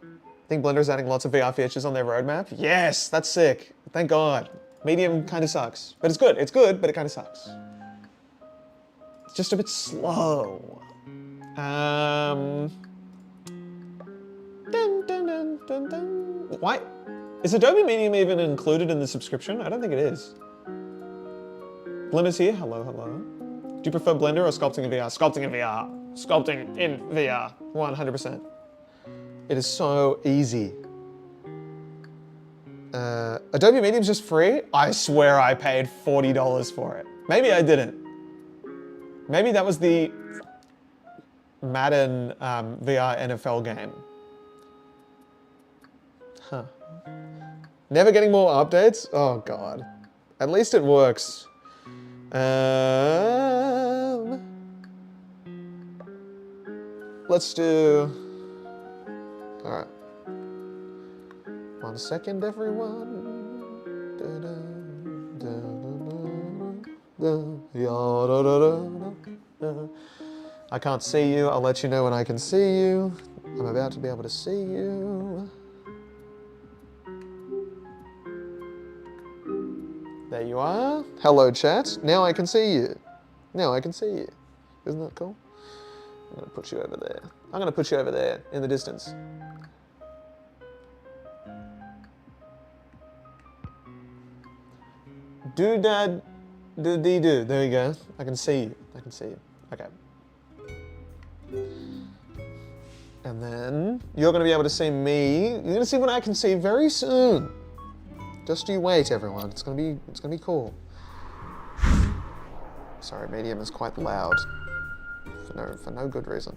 Speaker 1: I think Blender is adding lots of VR features on their roadmap. Yes, that's sick. Thank God. Medium kind of sucks. But it's good. It's good, but it kind of sucks. It's just a bit slow. Dun. Why? Is Adobe Medium even included in the subscription? I don't think it is. Blender's here. Hello. Do you prefer Blender or sculpting in VR? Sculpting in VR. Sculpting in VR. 100%. It is so easy. Adobe Medium's just free? I swear I paid $40 for it. Maybe I didn't. Maybe that was the Madden VR NFL game. Huh. Never getting more updates? Oh God. At least it works. Let's do... All right. 1 second, everyone. I can't see you. I'll let you know when I can see you. I'm about to be able to see you. There you are. Hello, chat. Now I can see you. Isn't that cool? I'm going to put you over there. I'm going to put you over there in the distance. Doodad, do. There you go. I can see you. I can see you. Okay. And then you're going to be able to see me. You're going to see what I can see very soon. Just you wait, everyone. It's going to be cool. Sorry, medium is quite loud for no good reason.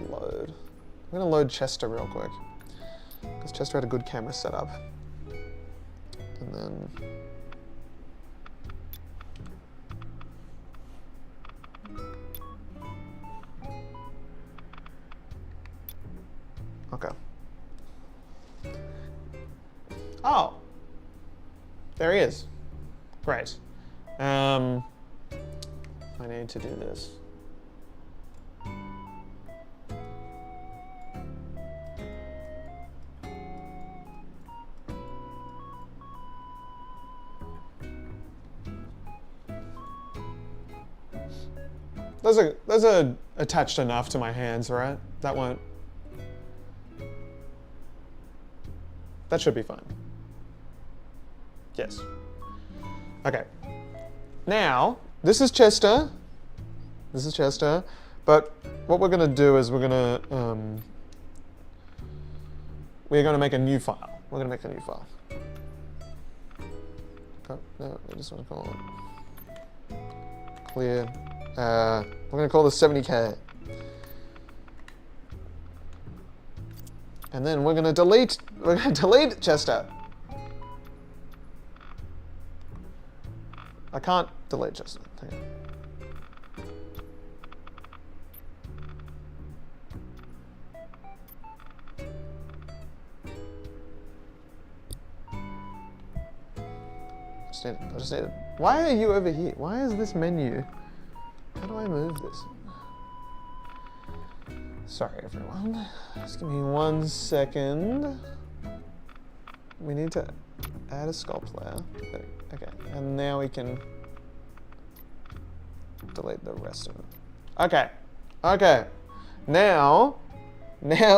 Speaker 1: Load. I'm going to load Chester real quick because Chester had a good camera setup. And then okay. Oh, there he is. Great. I need to do this. Those are attached enough to my hands, right? That should be fine. Yes. Okay. Now, this is Chester. But what we're gonna do is we're gonna make a new file. We're gonna make a new file. Okay, no, I just want to call it clear. We're gonna call this 70K. And then we're gonna delete Chester. I can't delete Chester. Okay. I just need it. Why are you over here? Why is this menu? How do I move this? Sorry, everyone. Just give me 1 second. We need to add a sculpt layer. Okay, and now we can delete the rest of it. Okay. Now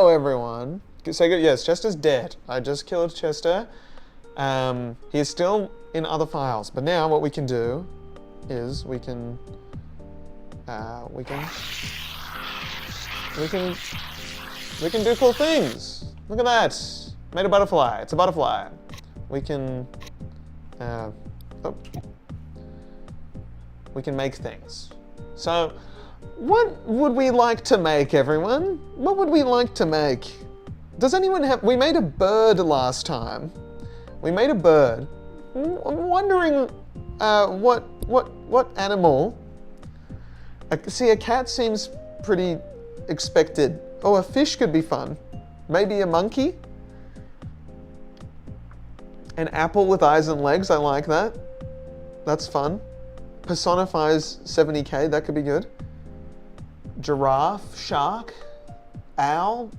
Speaker 1: everyone. So good. Yes, Chester's dead. I just killed Chester. He's still in other files, but now what we can do is we can do cool things. Look at that. Made a butterfly. It's a butterfly. We can make things. So what would we like to make, everyone? What would we like to make? Does anyone have... We made a bird last time. We made a bird. I'm wondering what animal... See, a cat seems pretty expected. Oh, a fish could be fun. Maybe a monkey? An apple with eyes and legs, I like that. That's fun. Personifies 70K, that could be good. Giraffe, shark, owl,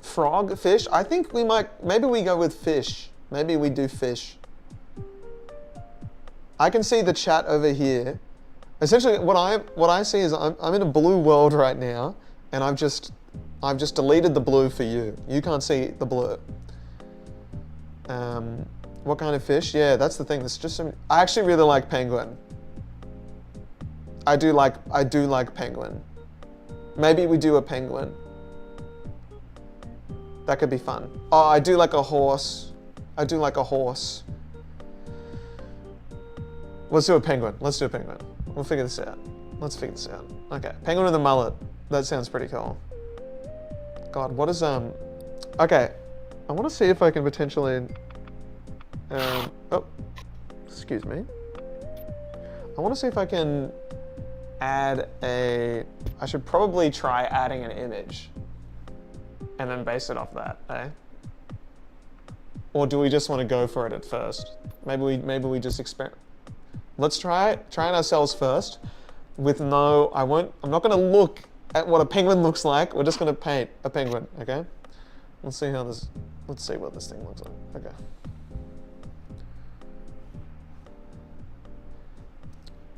Speaker 1: frog, fish. I think maybe we go with fish. Maybe we do fish. I can see the chat over here. Essentially, what I see is I'm in a blue world right now, and I've just deleted the blue for you. You can't see the blue. What kind of fish? Yeah, that's the thing. There's just some. I actually really like penguin. I do like penguin. Maybe we do a penguin. That could be fun. Oh, I do like a horse. Let's do a penguin. We'll figure this out. Okay, penguin with a mullet. That sounds pretty cool. God, what is Okay, I want to see if I can potentially. Oh, excuse me. I want to see if I can add a. I should probably try adding an image, and then base it off that, eh? Or do we just want to go for it at first? Maybe we just experiment. Let's try it ourselves first with no, I'm not going to look at what a penguin looks like. We're just going to paint a penguin, okay? Let's see what this thing looks like. Okay.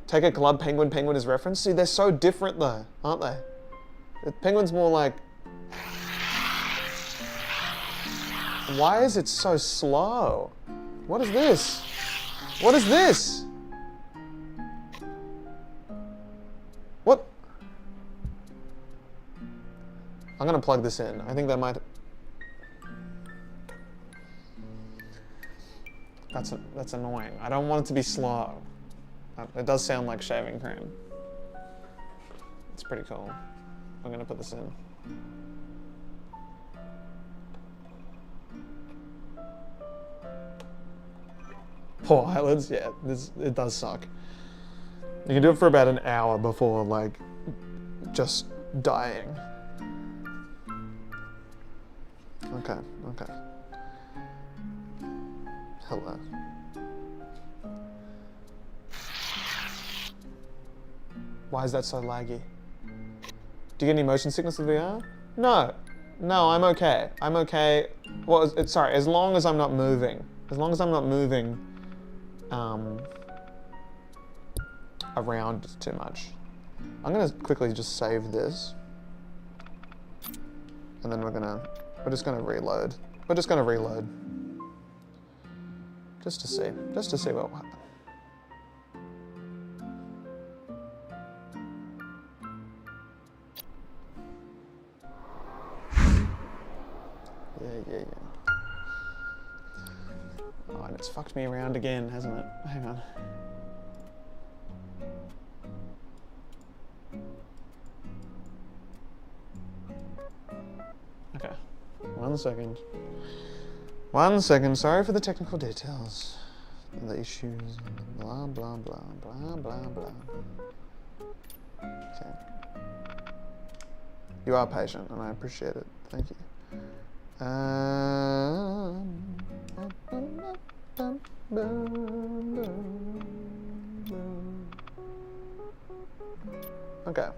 Speaker 1: Take a club penguin as reference. See, they're so different though, aren't they? The penguin's more like, Why is it so slow? What is this? What is this? What? I'm gonna plug this in. I think that might... That's annoying. I don't want it to be slow. It does sound like shaving cream. It's pretty cool. I'm gonna put this in. Poor eyelids, yeah, it does suck. You can do it for about an hour before, like, just dying. Okay, okay. Hello. Why is that so laggy? Do you get any motion sickness with VR? No. No, I'm okay. I'm okay. Well, sorry, as long as I'm not moving. As long as I'm not moving around too much. I'm gonna quickly just save this. And then we're just gonna reload. We're just gonna reload. Just to see what will happen. Yeah. Oh, and it's fucked me around again, hasn't it? Hang on. Okay, 1 second. 1 second, sorry for the technical details. The issues, blah, blah, blah, blah, blah, blah. Okay. You are patient, and I appreciate it. Thank you. Okay.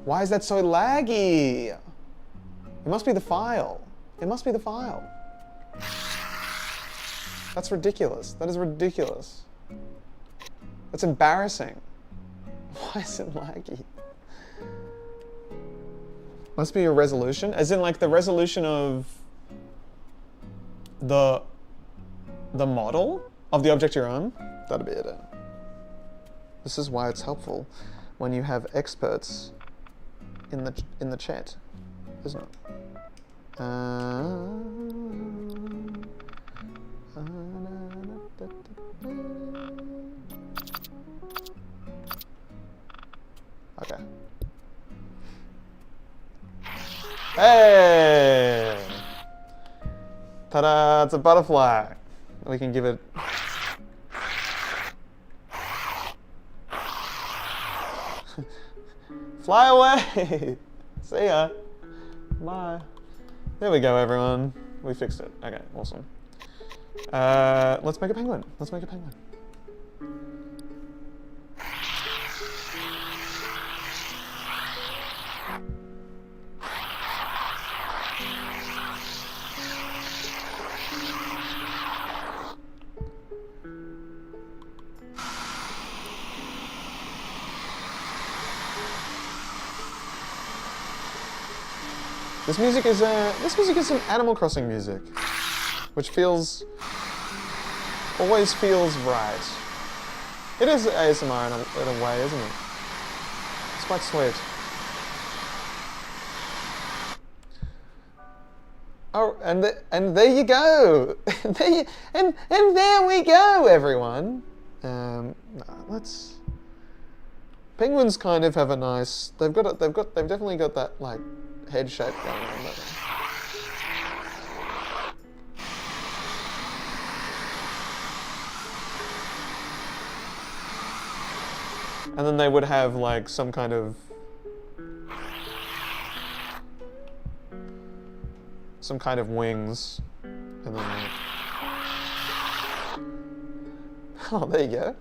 Speaker 1: Why is that so laggy? It must be the file. It must be the file. That's ridiculous. That is ridiculous. That's embarrassing. Why is it laggy? Must be your resolution? As in like the resolution of the model of the object you're on? That'd be it. This is why it's helpful when you have experts in the chat, isn't it? Okay. Hey! Ta-da! It's a butterfly. We can give it. Fly away! See ya. Bye. There we go, everyone. We fixed it. Okay, awesome. Let's make a penguin. Let's make a penguin. This music is some Animal Crossing music, which always feels right. It is ASMR in a way, isn't it? It's quite sweet. Oh, and there you go. and there we go, everyone. Penguins kind of have a nice. They've definitely got that like head shape going on, don't they? And then they would have like some kind of wings, and then oh, there you go.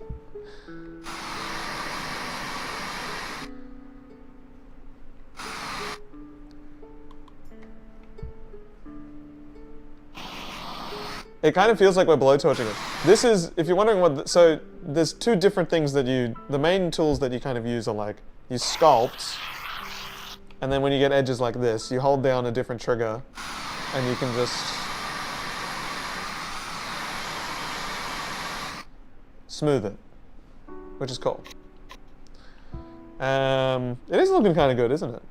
Speaker 1: It kind of feels like we're blowtorching it. This is, if you're wondering what, so there's two different things that the main tools that you kind of use are like, you sculpt,
Speaker 4: And then when you get edges like this, you hold down a different trigger and you can just smooth it, which is cool. It is looking kind of good, isn't it?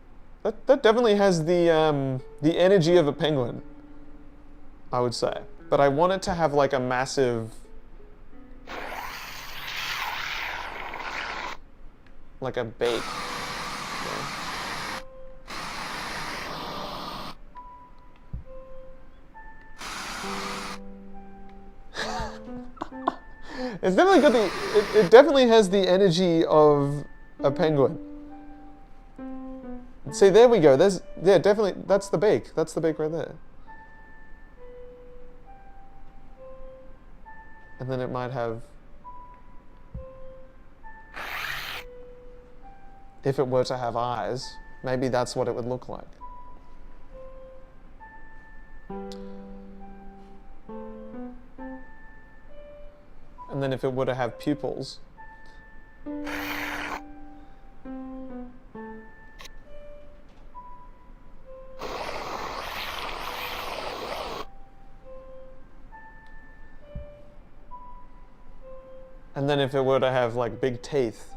Speaker 4: That definitely has the energy of a penguin, I would say. But I want it to have like a massive, like a beak. It's definitely got the, it definitely has the energy of a penguin. See, there we go. There's, yeah, definitely, that's the beak. That's the beak right there. And then it might have, if it were to have eyes, maybe that's what it would look like. And then if it were to have pupils, and then if it were to have like big teeth,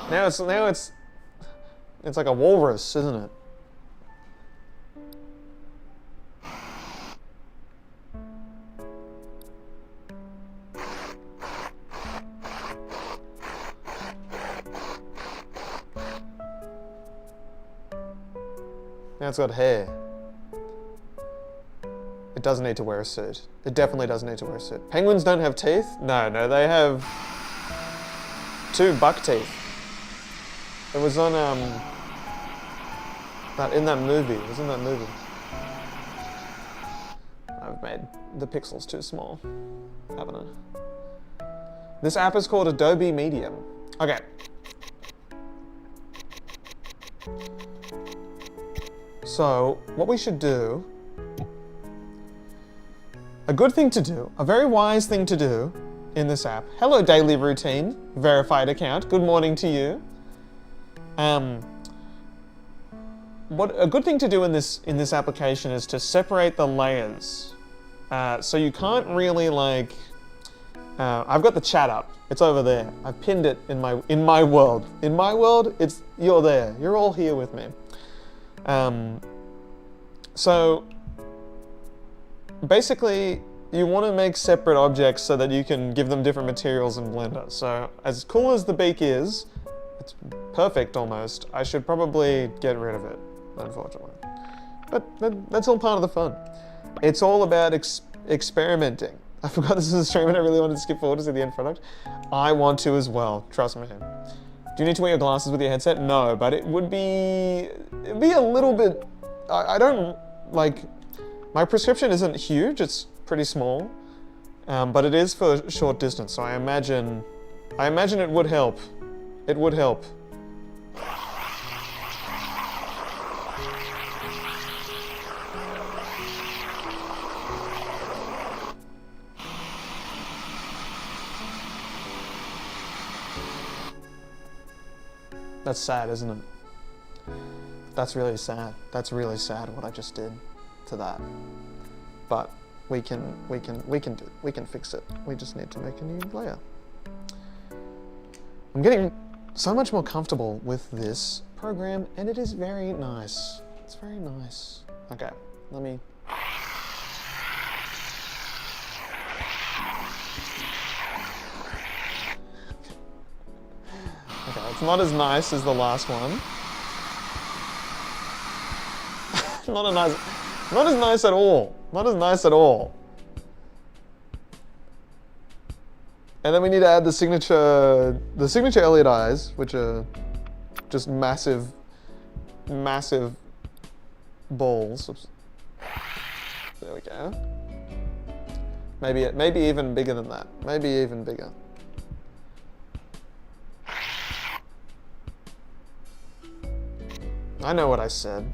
Speaker 4: now it's like a walrus, isn't it? Now it's got hair. It does need to wear a suit. It definitely does need to wear a suit. Penguins don't have teeth? No, they have 2 buck teeth. It was on in that movie. It was in that movie. I've made the pixels too small, haven't I? This app is called Adobe Medium. Okay. So, what we should do, a good thing to do, a very wise thing to do in this app. Hello, daily routine, verified account. Good morning to you. What a good thing to do in this application is to separate the layers. So you can't really like. I've got the chat up. It's over there. I've pinned it in my world. In my world, you're there. You're all here with me. So basically, you want to make separate objects so that you can give them different materials in Blender. So as cool as the beak is, it's perfect almost. I should probably get rid of it, unfortunately. But that's all part of the fun. It's all about experimenting. I forgot this is a stream and I really wanted to skip forward to see the end product. I want to as well, trust me. Do you need to wear your glasses with your headset? No, but it'd be a little bit, I don't, like, my prescription isn't huge, it's pretty small, but it is for short distance, so I imagine it would help. It would help. That's sad, isn't it? That's really sad. That's really sad what I just did to that. But we can fix it. We just need to make a new layer. I'm getting so much more comfortable with this program, and it is very nice. It's very nice. Okay, let me. Okay, it's not as nice as the last one. Not as nice at all. Not as nice at all. And then we need to add the signature Elliot eyes, which are just massive balls. Oops. There we go. Maybe even bigger than that. Maybe even bigger. I know what I said.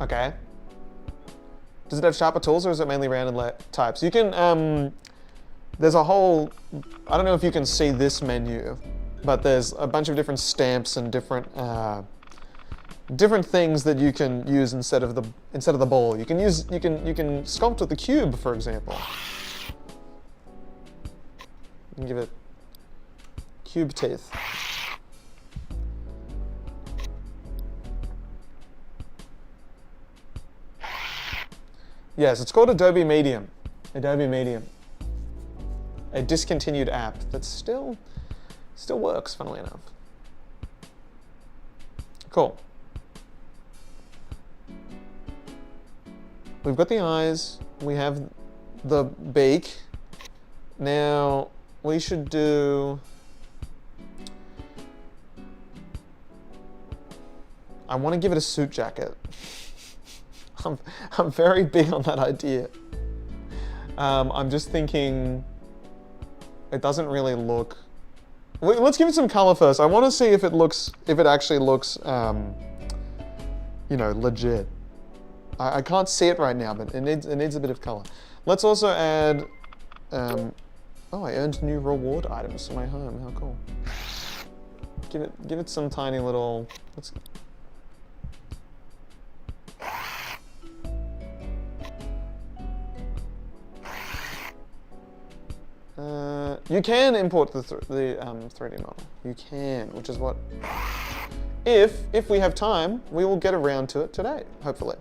Speaker 4: Okay. Does it have sharper tools or is it mainly rounded types? You can, there's a whole, I don't know if you can see this menu, but there's a bunch of different stamps and different things that you can use instead of the ball. You can sculpt with the cube, for example. You can give it cube teeth. Yes, it's called Adobe Medium. Adobe Medium. A discontinued app that still works, funnily enough. Cool. We've got the eyes, we have the beak. Now, we should do... I want to give it a suit jacket. I'm very big on that idea. I'm just thinking it doesn't really look... Let's give it some color first. I want to see if it actually looks, you know, legit. I can't see it right now, but it needs a bit of color. Let's also add, oh, I earned new reward items for my home. How cool. Give it some tiny little, you can import the 3D model. You can, which is what, if we have time, we will get around to it today, hopefully.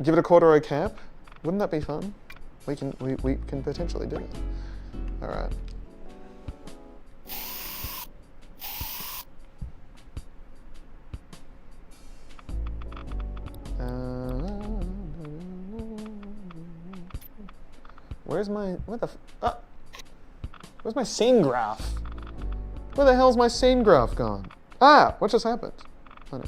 Speaker 4: Give it a corduroy cap. Wouldn't that be fun? We can potentially do it. All right. Where's my scene graph? Where the hell's my scene graph gone? Ah, what just happened? Oh, no.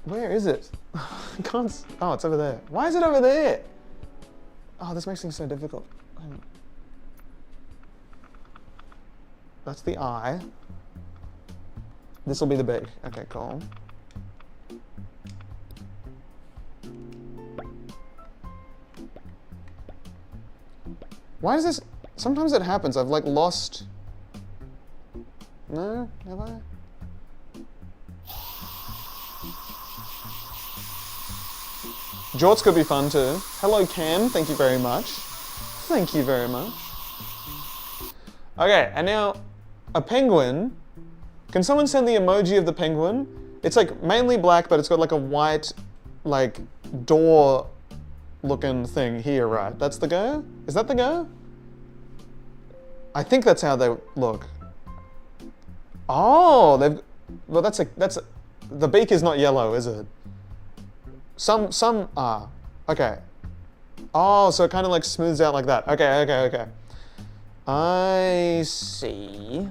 Speaker 4: Where is it? I can't. Oh, it's over there. Why is it over there? Oh, this makes things so difficult. That's the eye. This will be the beak. Okay, cool. Why is this? Sometimes it happens. I've like lost. No, have I? Jorts could be fun too. Hello Cam, thank you very much. Thank you very much. Okay, and now a penguin. Can someone send the emoji of the penguin? It's like mainly black, but it's got like a white, like door looking thing here, right? That's the go? Is that the go? I think that's how they look. Oh, well that's the beak is not yellow, is it? Some are. Okay. Oh, so it kind of like smooths out like that. Okay. I see.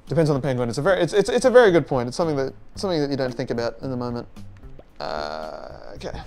Speaker 4: Depends on the penguin. It's a very good point. It's something that you don't think about in the moment. Okay.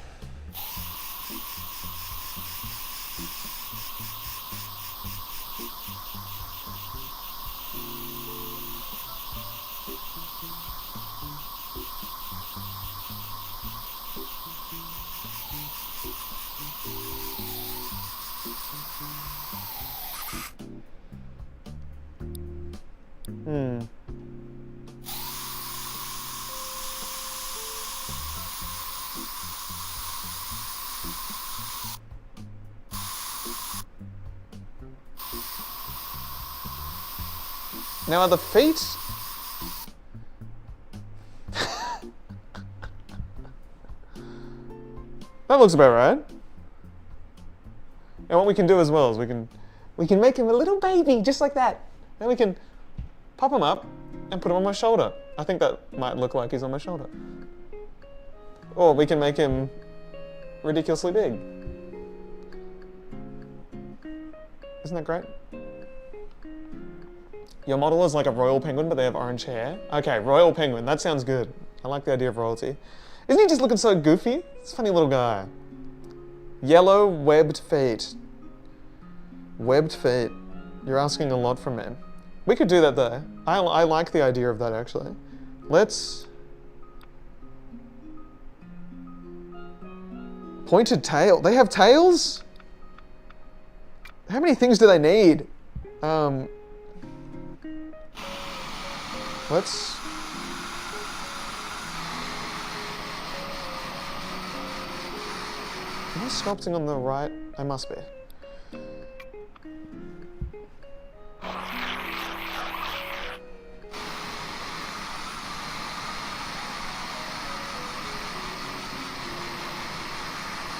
Speaker 4: Now are the feet? That looks about right. And what we can do as well is we can make him a little baby just like that. Then we can pop him up and put him on my shoulder. I think that might look like he's on my shoulder. Or we can make him ridiculously big. Isn't that great? Your model is like a royal penguin, but they have orange hair. Okay, royal penguin, that sounds good. I like the idea of royalty. Isn't he just looking so goofy? He's a funny little guy. Yellow webbed feet. Webbed feet. You're asking a lot from me. We could do that there. I like the idea of that, actually. Let's... Pointed tail. They have tails? How many things do they need? Let's... Am I sculpting on the right? I must be.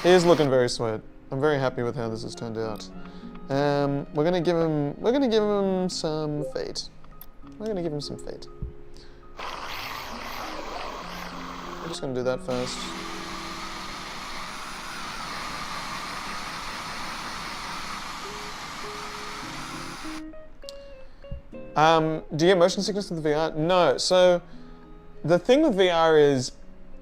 Speaker 4: He is looking very sweet. I'm very happy with how this has turned out. We're gonna give him some feet. We're gonna give him some feet. We're just gonna do that first. Do you get motion sickness with the VR? No. So the thing with VR is,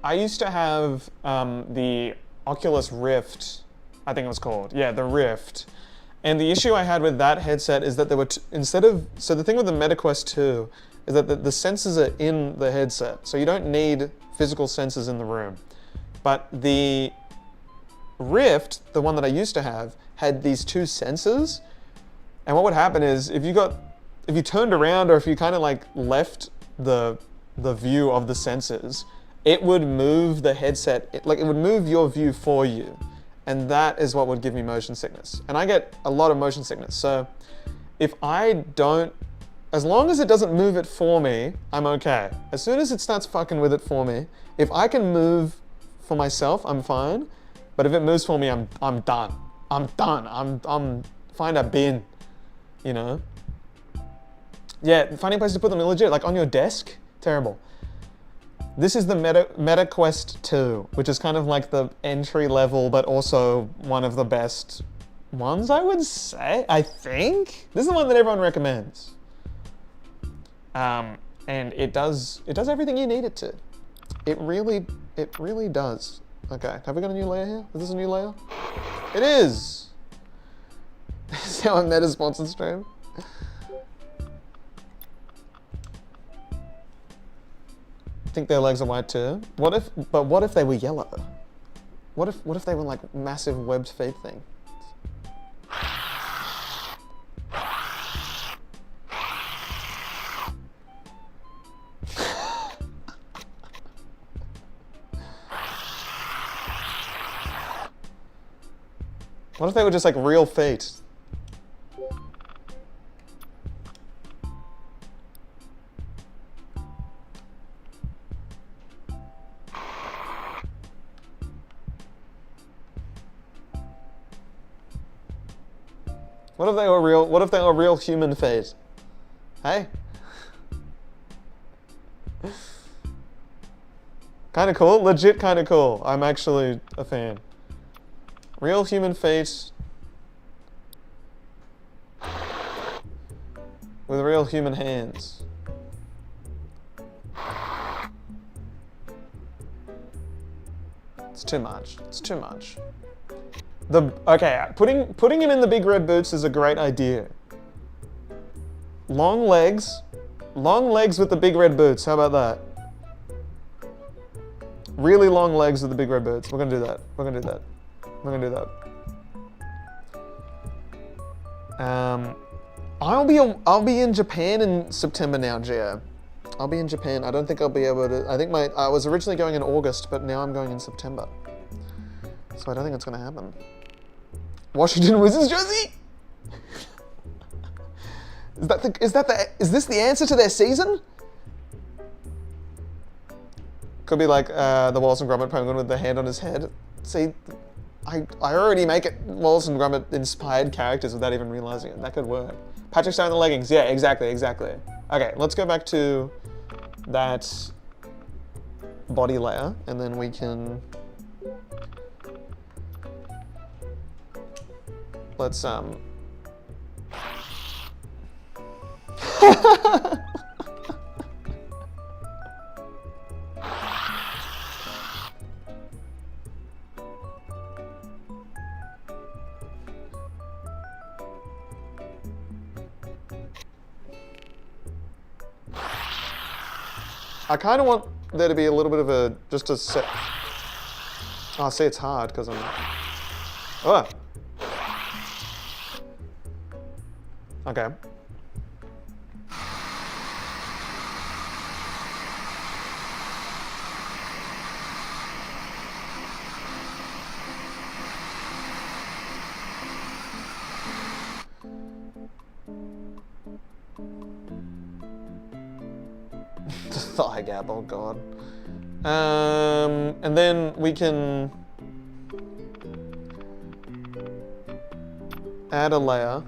Speaker 4: I used to have the Oculus Rift, I think it was called. Yeah, the Rift. And the issue I had with that headset is that there were, so the thing with the MetaQuest 2 is that the sensors are in the headset. So you don't need physical sensors in the room. But the Rift, the one that I used to have, had these two sensors. And what would happen is if you turned around or if you kind of like left the view of the sensors, it would move the headset, it would move your view for you. And that is what would give me motion sickness. And I get a lot of motion sickness. So if I don't, as long as it doesn't move it for me, I'm okay. As soon as it starts fucking with it for me, if I can move for myself, I'm fine. But if it moves for me, I'm done. I'm done. I'm find a bin, you know? Yeah, finding a place to put them legit, like on your desk, terrible. This is the MetaQuest 2, which is kind of like the entry level, but also one of the best ones, I would say, I think. This is the one that everyone recommends. And it does everything you need it to. It really does. Okay, have we got a new layer here? Is this a new layer? It is! This is how I met a sponsored stream. I think their legs are white too. What if they were yellow? What if they were like massive webbed feet thing? What if they were just like real feet? What if they were real? What if they were real human feet? Hey? Kind of cool, legit kind of cool. I'm actually a fan. Real human feet with real human hands. It's too much. It's too much. Okay, putting him in the big red boots is a great idea. Long legs with the big red boots. How about that? Really long legs with the big red boots. We're gonna do that. We're gonna do that. We're gonna do that. I'll be in Japan in September now, Gio. I'll be in Japan. I don't think I'll be able to. I think I was originally going in August, but now I'm going in September. So I don't think it's gonna happen. Washington Wizards jersey? Is this the answer to their season? Could be like the Wallace and Gromit penguin with the hand on his head. See, I already make it Wallace and Gromit inspired characters without even realizing it. That could work. Patrick Star in the leggings. Yeah, exactly. Okay, let's go back to that body layer, and then we can. Let's I kind of want there to be a little bit of a, just a set. Oh, see, it's hard because I'm. Oh. Okay. The thigh gap, oh god. And then we can add a layer,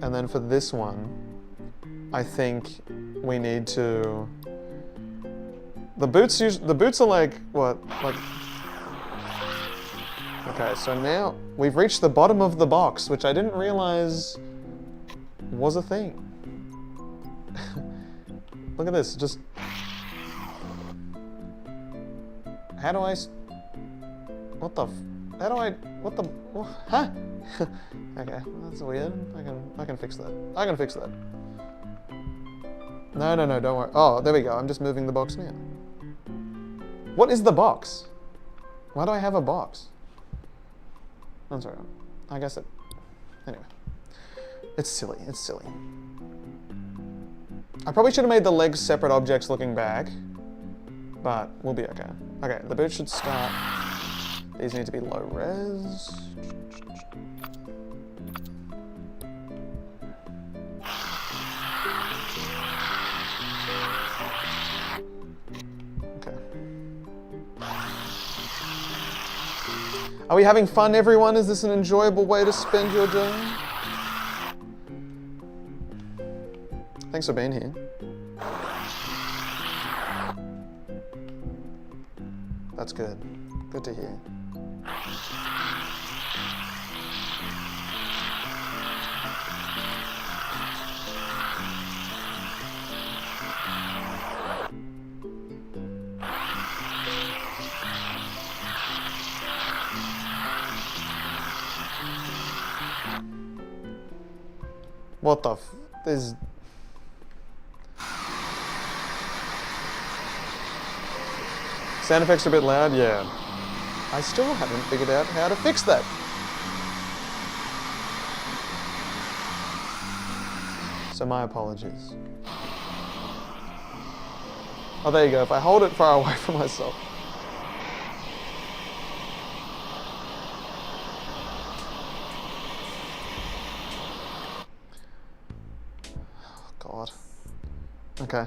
Speaker 4: and then for this one, I think we need to. The boots are like what? Like. Okay, so now we've reached the bottom of the box, which I didn't realize was a thing. Look at this, just. How do I. What the. How do I. What the. Huh? Okay, that's weird. I can fix that. I can fix that. No, don't worry. Oh, there we go. I'm just moving the box now. What is the box? Why do I have a box? That's alright. I guess it. Anyway. It's silly. It's silly. I probably should have made the legs separate objects looking back, but we'll be okay. Okay, the boots should start. These need to be low res. Okay. Are we having fun, everyone? Is this an enjoyable way to spend your day? Thanks for being here. That's good. Good to hear. What the f... There's... Sound effects are a bit loud? Yeah. I still haven't figured out how to fix that. So my apologies. Oh, there you go. If I hold it far away from myself. Oh, God. Okay.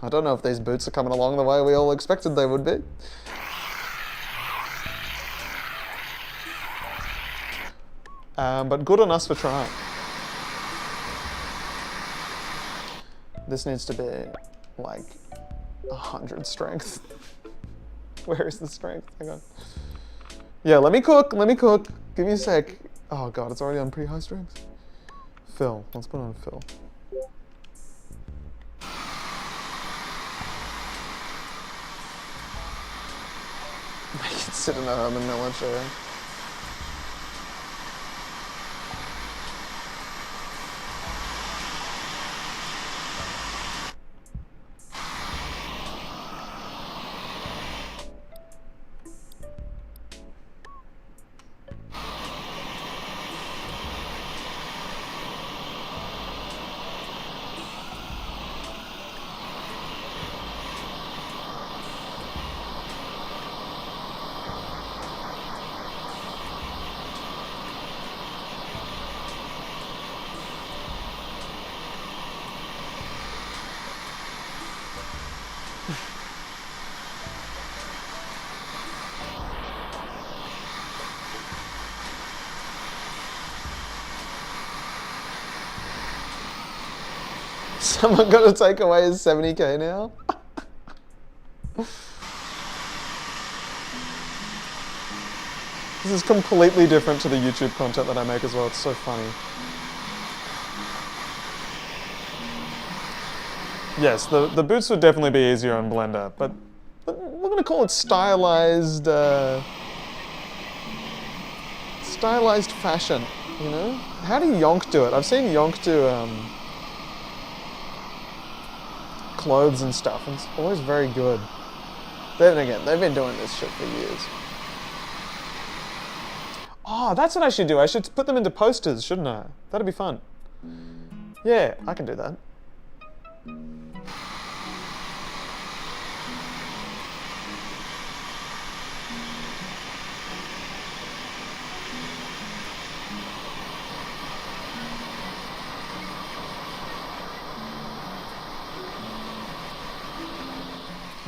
Speaker 4: I don't know if these boots are coming along the way we all expected they would be. But good on us for trying. This needs to be like 100 strength. Where is the strength? Hang on. Yeah, let me cook. Give me a sec. Oh God, it's already on pretty high strength. Fill, let's put on fill. Make it sit in a Herman Miller chair. Someone got to take away his 70k now? This is completely different to the YouTube content that I make as well. It's so funny. Yes, the boots would definitely be easier on Blender, but we're gonna call it stylized, stylized fashion, you know? How do Yonk do it? I've seen Yonk do clothes and stuff, and it's always very good. Then again, they've been doing this shit for years. Oh, that's what I should do. I should put them into posters, shouldn't I? That'd be fun. Yeah, I can do that.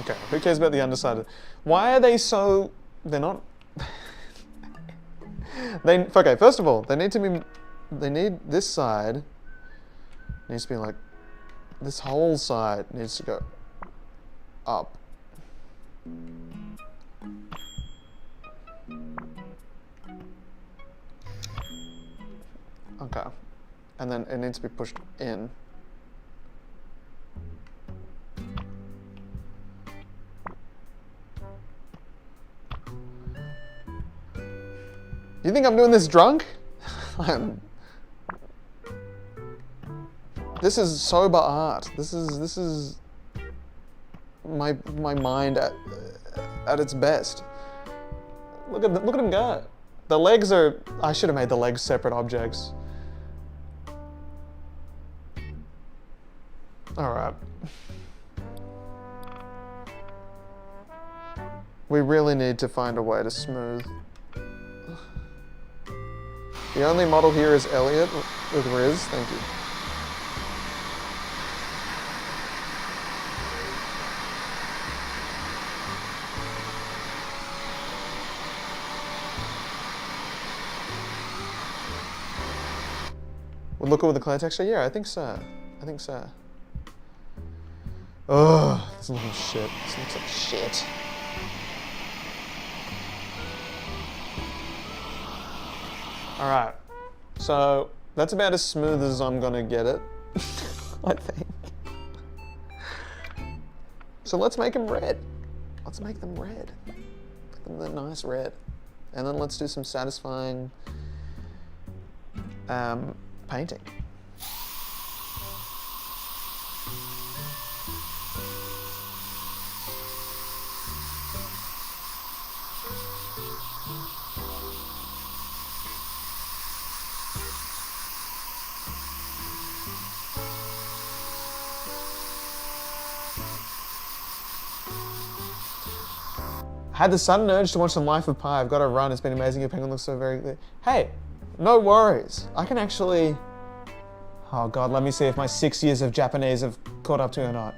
Speaker 4: Okay, who cares about the underside? Why are they so... They're not... Okay, first of all, they need to be... They need... This side needs to be like... This whole side needs to go up. Okay. And then it needs to be pushed in. You think I'm doing this drunk? This is sober art. This is my mind at its best. Look at him go. The legs are... I should have made the legs separate objects. All right. We really need to find a way to smooth. The only model here is Elliot with Riz. Thank you. Would look good with the clay texture? Yeah, I think so. I think so. Ugh, this looks like shit. This looks like shit. Alright, so that's about as smooth as I'm gonna get it, I think. So let's make them red. Let's make them red. Make them the nice red. And then let's do some satisfying painting. I had the sudden urge to watch some Life of Pi. I've got to run. It's been amazing. Your penguin looks so very clear. Hey, no worries. I can actually... Oh God, let me see if my 6 years of Japanese have caught up to me or not.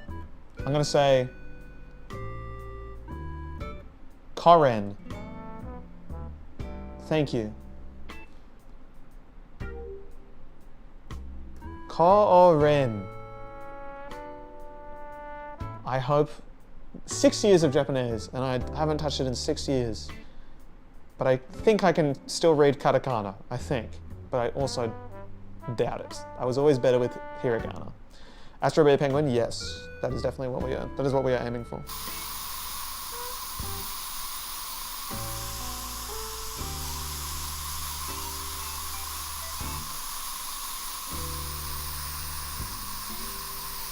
Speaker 4: I'm gonna say... Koren. Thank you. Koren. I hope... 6 years of Japanese, and I haven't touched it in 6 years. But I think I can still read katakana, I think. But I also doubt it. I was always better with hiragana. Astro Bear Penguin, yes. That is definitely what we are. That is what we are aiming for.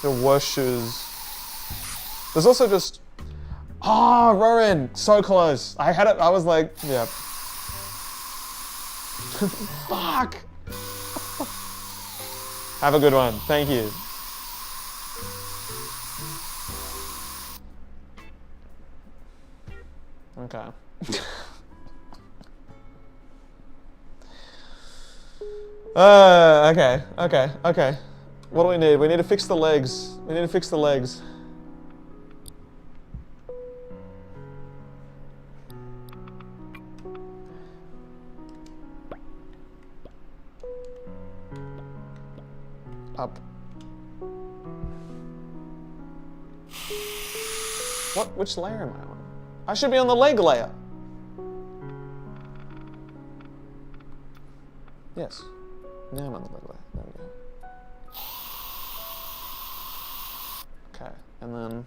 Speaker 4: The worst shoes. There's also just... Oh, Rowan! So close. I had it, I was like, yeah. Fuck! Have a good one. Thank you. Okay. Okay. What do we need? We need to fix the legs. We need to fix the legs. Up. What? Which layer am I on? I should be on the leg layer. Yes. Now I'm on the leg layer. There we go. Okay, and then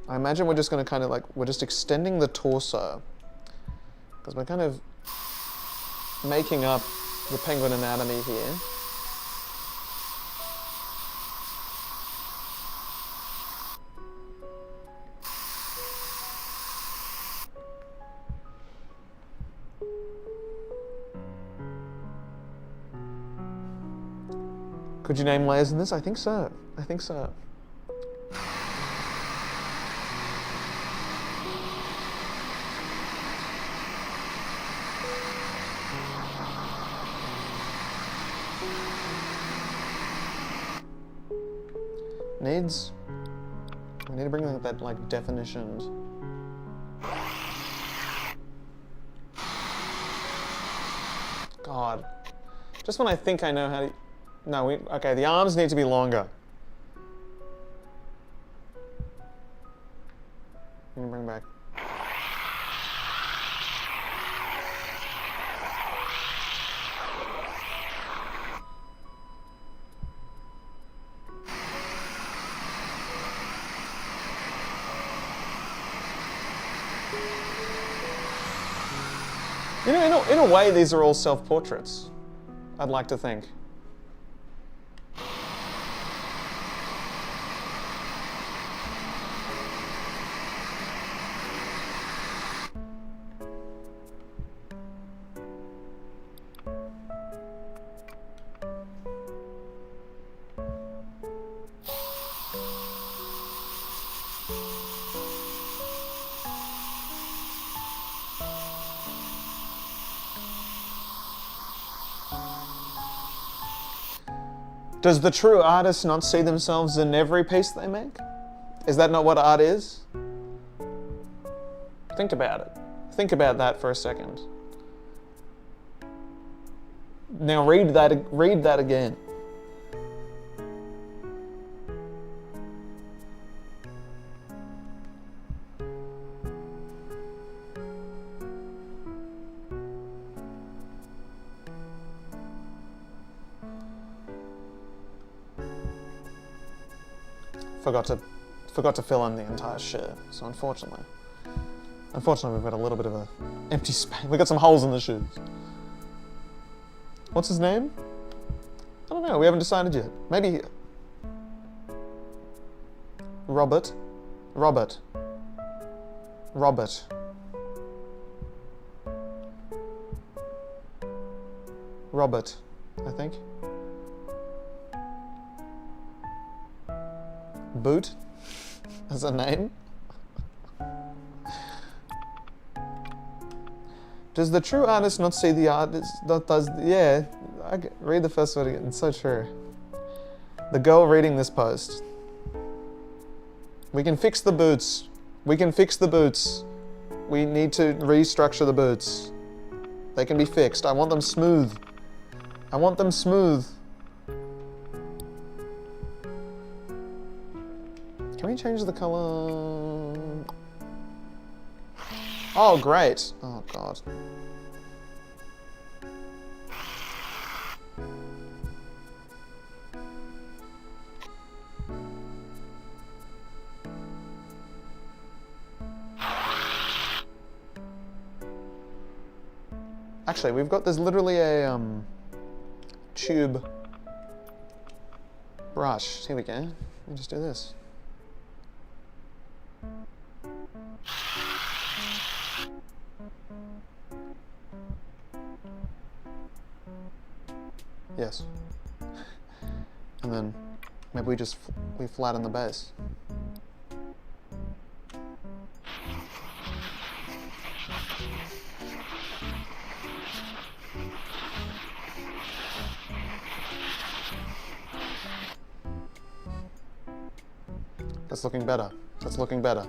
Speaker 4: I imagine we're just going to kind of like, we're just extending the torso because we're kind of making up the penguin anatomy here. Could you name layers in this? I think so. I think so. We need to bring that like definition. God. Just when I think I know how to... No, okay, the arms need to be longer. I'm gonna bring back. You know, in a way, these are all self-portraits. I'd like to think. Does the true artist not see themselves in every piece they make? Is that not what art is? Think about it. Think about that for a second. Now read that again. Forgot to fill in the entire shirt, so unfortunately we've got a little bit of a empty space. We've got some holes in the shoes. What's his name? I don't know, we haven't decided yet. Maybe Robert, I think. Boot as a name. Does the true artist not see the artist that does? Yeah, read the first word again. It's so true. The girl reading this post. We can fix the boots. We can fix the boots. We need to restructure the boots. They can be fixed. I want them smooth. I want them smooth. Can we change the color? Oh, great. Oh, God. Actually, there's literally a tube brush. Here we go. Let me just do this. Yes. And then maybe we flatten the base. That's looking better. That's looking better.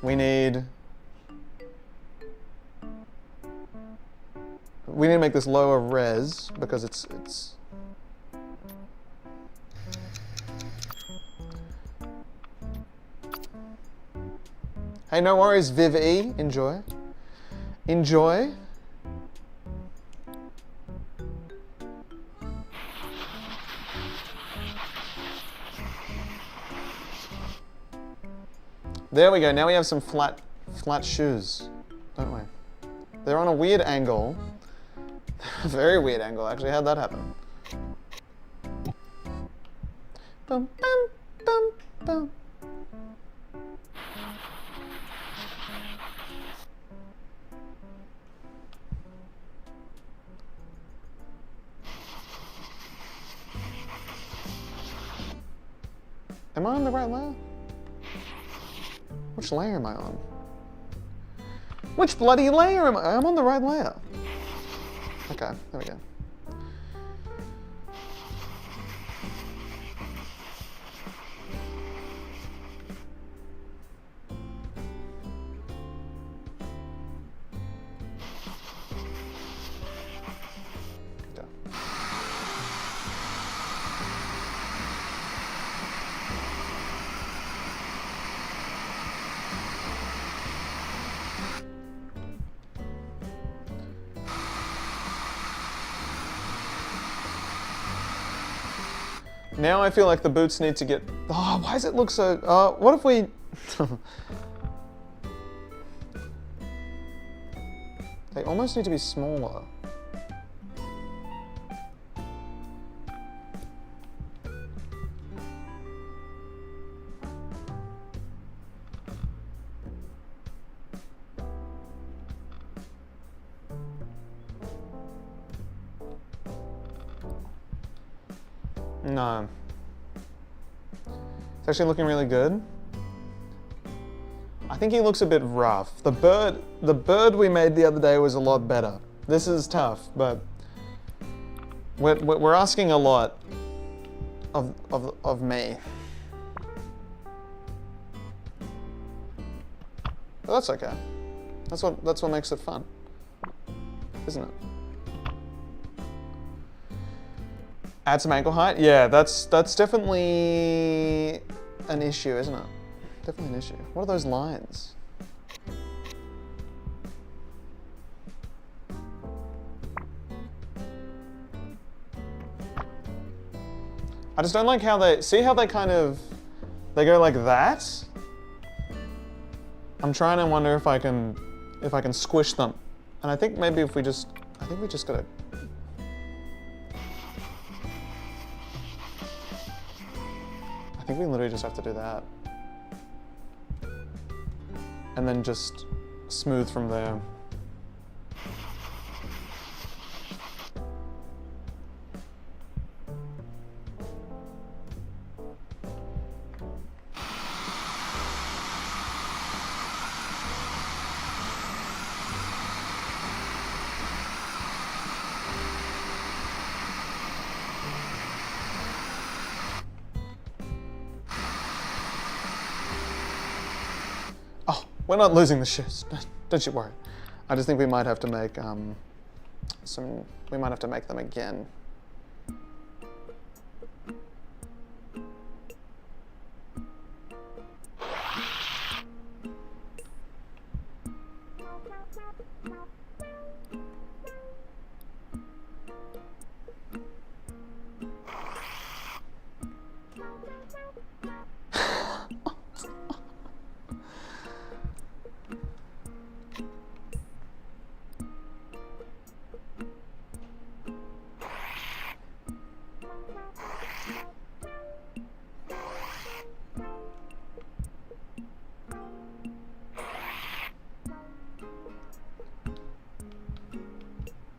Speaker 4: We need to make this lower res because it's Hey, no worries, Viv E. Enjoy. Enjoy. There we go. Now we have some flat shoes, don't we? They're on a weird angle. Very weird angle, actually. How'd that happen? Bum, bum, bum, bum. Am I on the right layer? Which layer am I on? Which bloody layer am I? I'm on the right layer. Okay, there we go. Okay. Now I feel like the boots need to get... Oh, why does it look so... what if we... They almost need to be smaller. No. It's actually looking really good. I think he looks a bit rough. The bird we made the other day was a lot better. This is tough, but we're asking a lot of me. But that's okay. That's what makes it fun, isn't it? Add some ankle height? Yeah, that's definitely an issue, isn't it? Definitely an issue. What are those lines? I just don't like how they, see how they kind of, they go like that? I'm trying to wonder if I can squish them. And I think maybe if we just, I think we just gotta, I think we literally just have to do that. And then just smooth from there. We're not losing the shoes, don't you worry. I just think we might have to make we might have to make them again.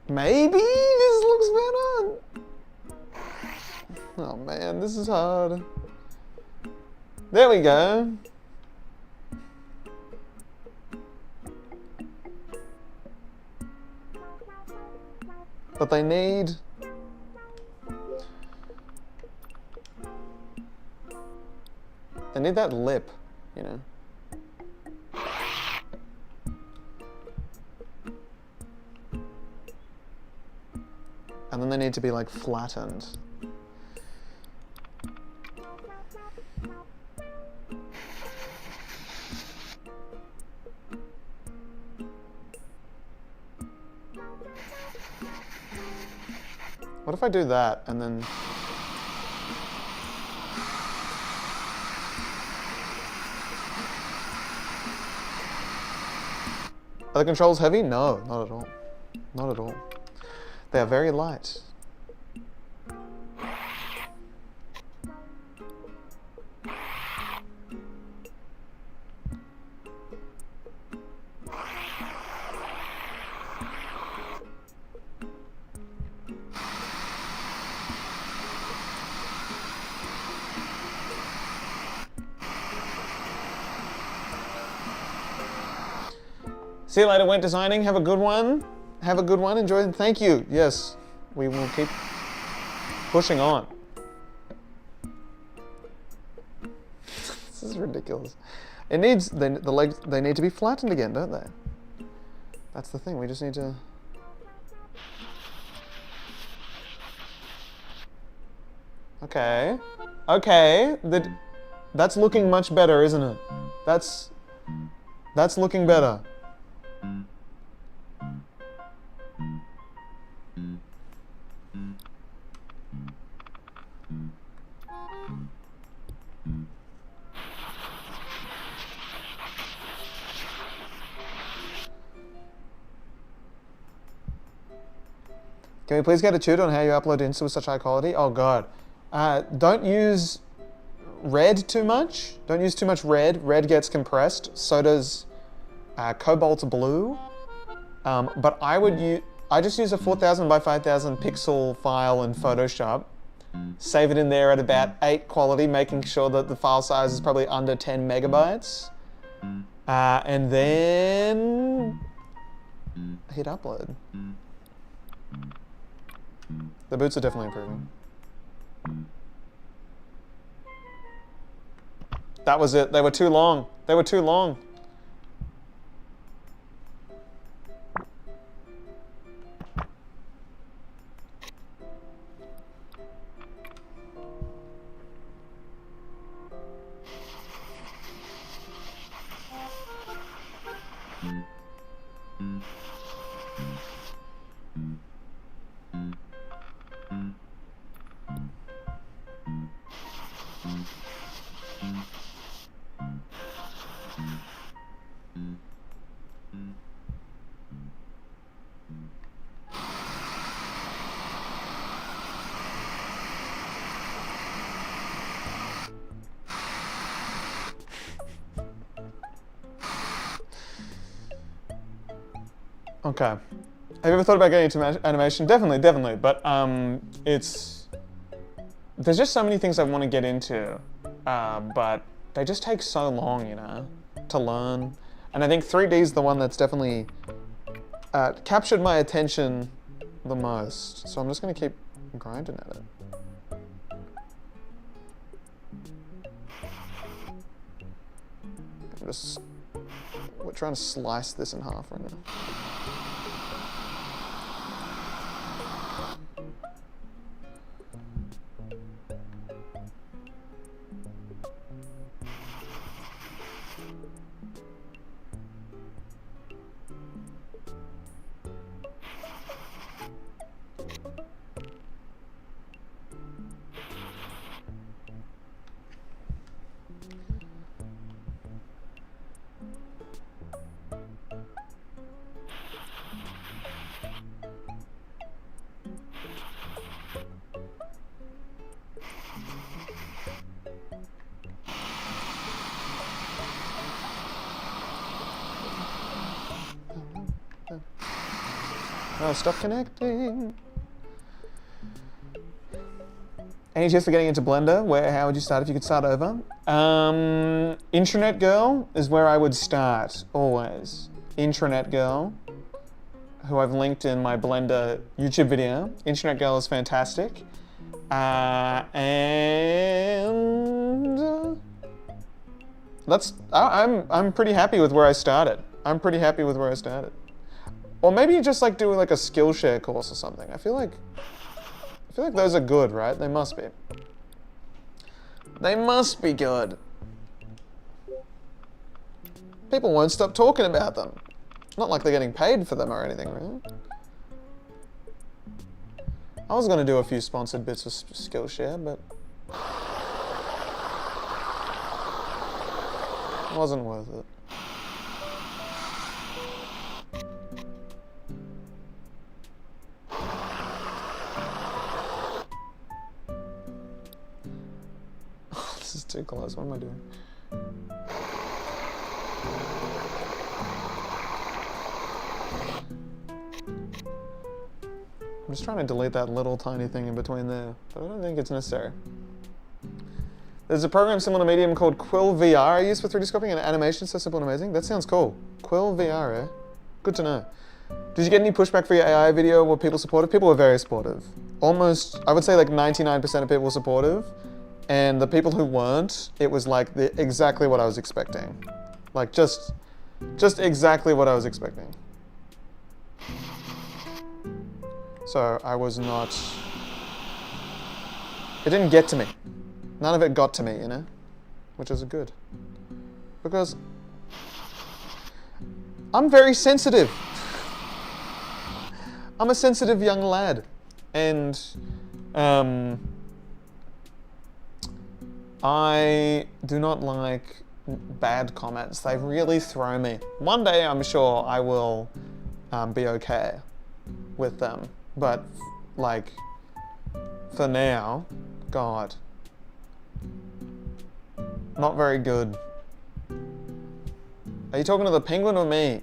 Speaker 4: Maybe this looks better. Oh man, this is hard. There we go. But they need that lip, you know. And then they need to be like flattened. What if I do that and then... Are the controls heavy? No, not at all. Not at all. They are very light. See you later, Went Designing. Have a good one. Have a good one. Enjoy it. Thank you. Yes, we will keep pushing on. This is ridiculous. It needs the legs. They need to be flattened again, don't they? That's the thing. We just need to. Okay. Okay. That's looking much better, isn't it? That's looking better. Can we please get a tutor on how you upload Insta with such high quality? Oh god. Don't use red too much. Don't use too much red. Red gets compressed. So does cobalt blue. But I just use a 4000 by 5000 pixel file in Photoshop. Save it in there at about 8 quality, making sure that the file size is probably under 10 megabytes. And then hit upload. The boots are definitely improving. That was it. They were too long. They were too long. Okay. Have you ever thought about getting into animation? Definitely, definitely. But there's just so many things I want to get into, but they just take so long, you know, to learn. And I think 3D is the one that's definitely captured my attention the most. So I'm just going to keep grinding at it. We're trying to slice this in half right now. Oh, stop connecting. Any tips for getting into Blender? How would you start if you could start over? Intranet Girl is where I would start, always. Intranet Girl, who I've linked in my Blender YouTube video. Intranet Girl is fantastic. I'm pretty happy with where I started. I'm pretty happy with where I started. Or maybe just like doing like a Skillshare course or something. I feel like those are good, right? They must be. They must be good. People won't stop talking about them. Not like they're getting paid for them or anything, really. I was gonna do a few sponsored bits of Skillshare, but it wasn't worth it. This is too close. What am I doing? I'm just trying to delete that little tiny thing in between there, but I don't think it's necessary. There's a program similar to Medium called Quill VR I use for 3D sculpting and animation, so simple and amazing. That sounds cool. Quill VR, eh? Good to know. Did you get any pushback for your AI video? Were people supportive? People were very supportive. Almost, I would say like 99% of people were supportive, and the people who weren't, it was like exactly what I was expecting. Like just exactly what I was expecting. So I was not, it didn't get to me. None of it got to me, you know, which is good. Because I'm very sensitive. I'm a sensitive young lad. And I do not like bad comments. They really throw me. One day I'm sure I will be okay with them. But, like, for now, God, not very good. Are you talking to the penguin or me?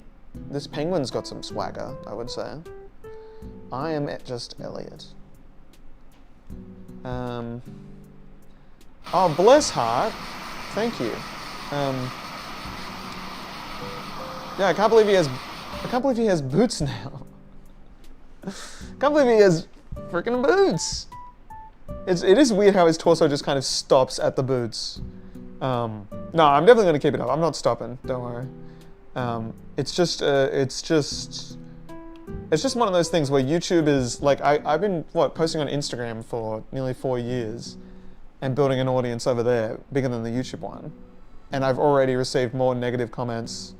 Speaker 4: This penguin's got some swagger, I would say. I am just Elliot. Oh, bless heart. Thank you. Yeah, I can't believe he has boots now. Can't believe he has freaking boots. It is weird how his torso just kind of stops at the boots. No, I'm definitely gonna keep it up. I'm not stopping. Don't worry. It's just one of those things where YouTube is like I've been posting on Instagram for nearly 4 years and building an audience over there bigger than the YouTube one, and I've already received more negative comments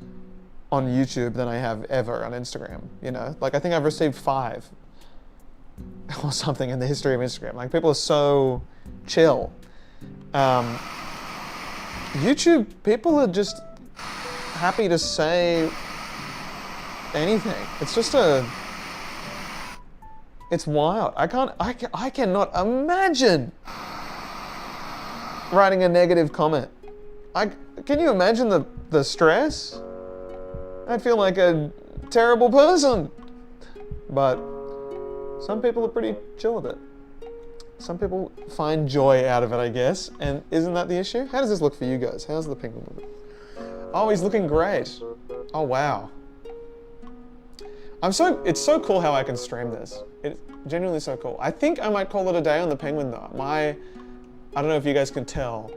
Speaker 4: on YouTube than I have ever on Instagram, you know? Like, I think I've received 5 or something in the history of Instagram. Like, people are so chill. YouTube, people are just happy to say anything. It's just it's wild. I cannot imagine writing a negative comment. Can you imagine the stress? I'd feel like a terrible person. But some people are pretty chill with it. Some people find joy out of it, I guess. And isn't that the issue? How does this look for you guys? How's the penguin looking? Oh, he's looking great. Oh, wow. It's so cool how I can stream this. It's genuinely so cool. I think I might call it a day on the penguin though. I don't know if you guys can tell,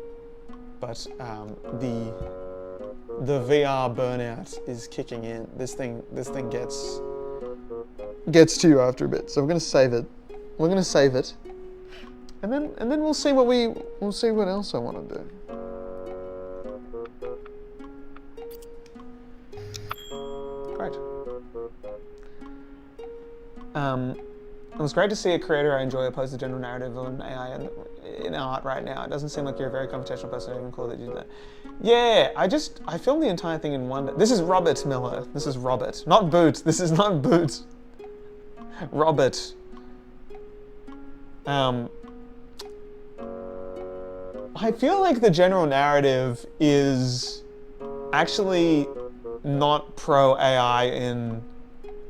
Speaker 4: but the VR burnout is kicking in. This thing gets to you after a bit. So we're gonna save it. We're gonna save it, and then we'll see we'll see what else I want to do. Great. It was great to see a creator I enjoy oppose the general narrative on AI in art right now. It doesn't seem like you're a very computational person, even cool that you did that. Yeah, I filmed the entire thing in one day. This is Robert Miller. This is Robert. Not Boot. This is not Boot. Robert. I feel like the general narrative is actually not pro AI in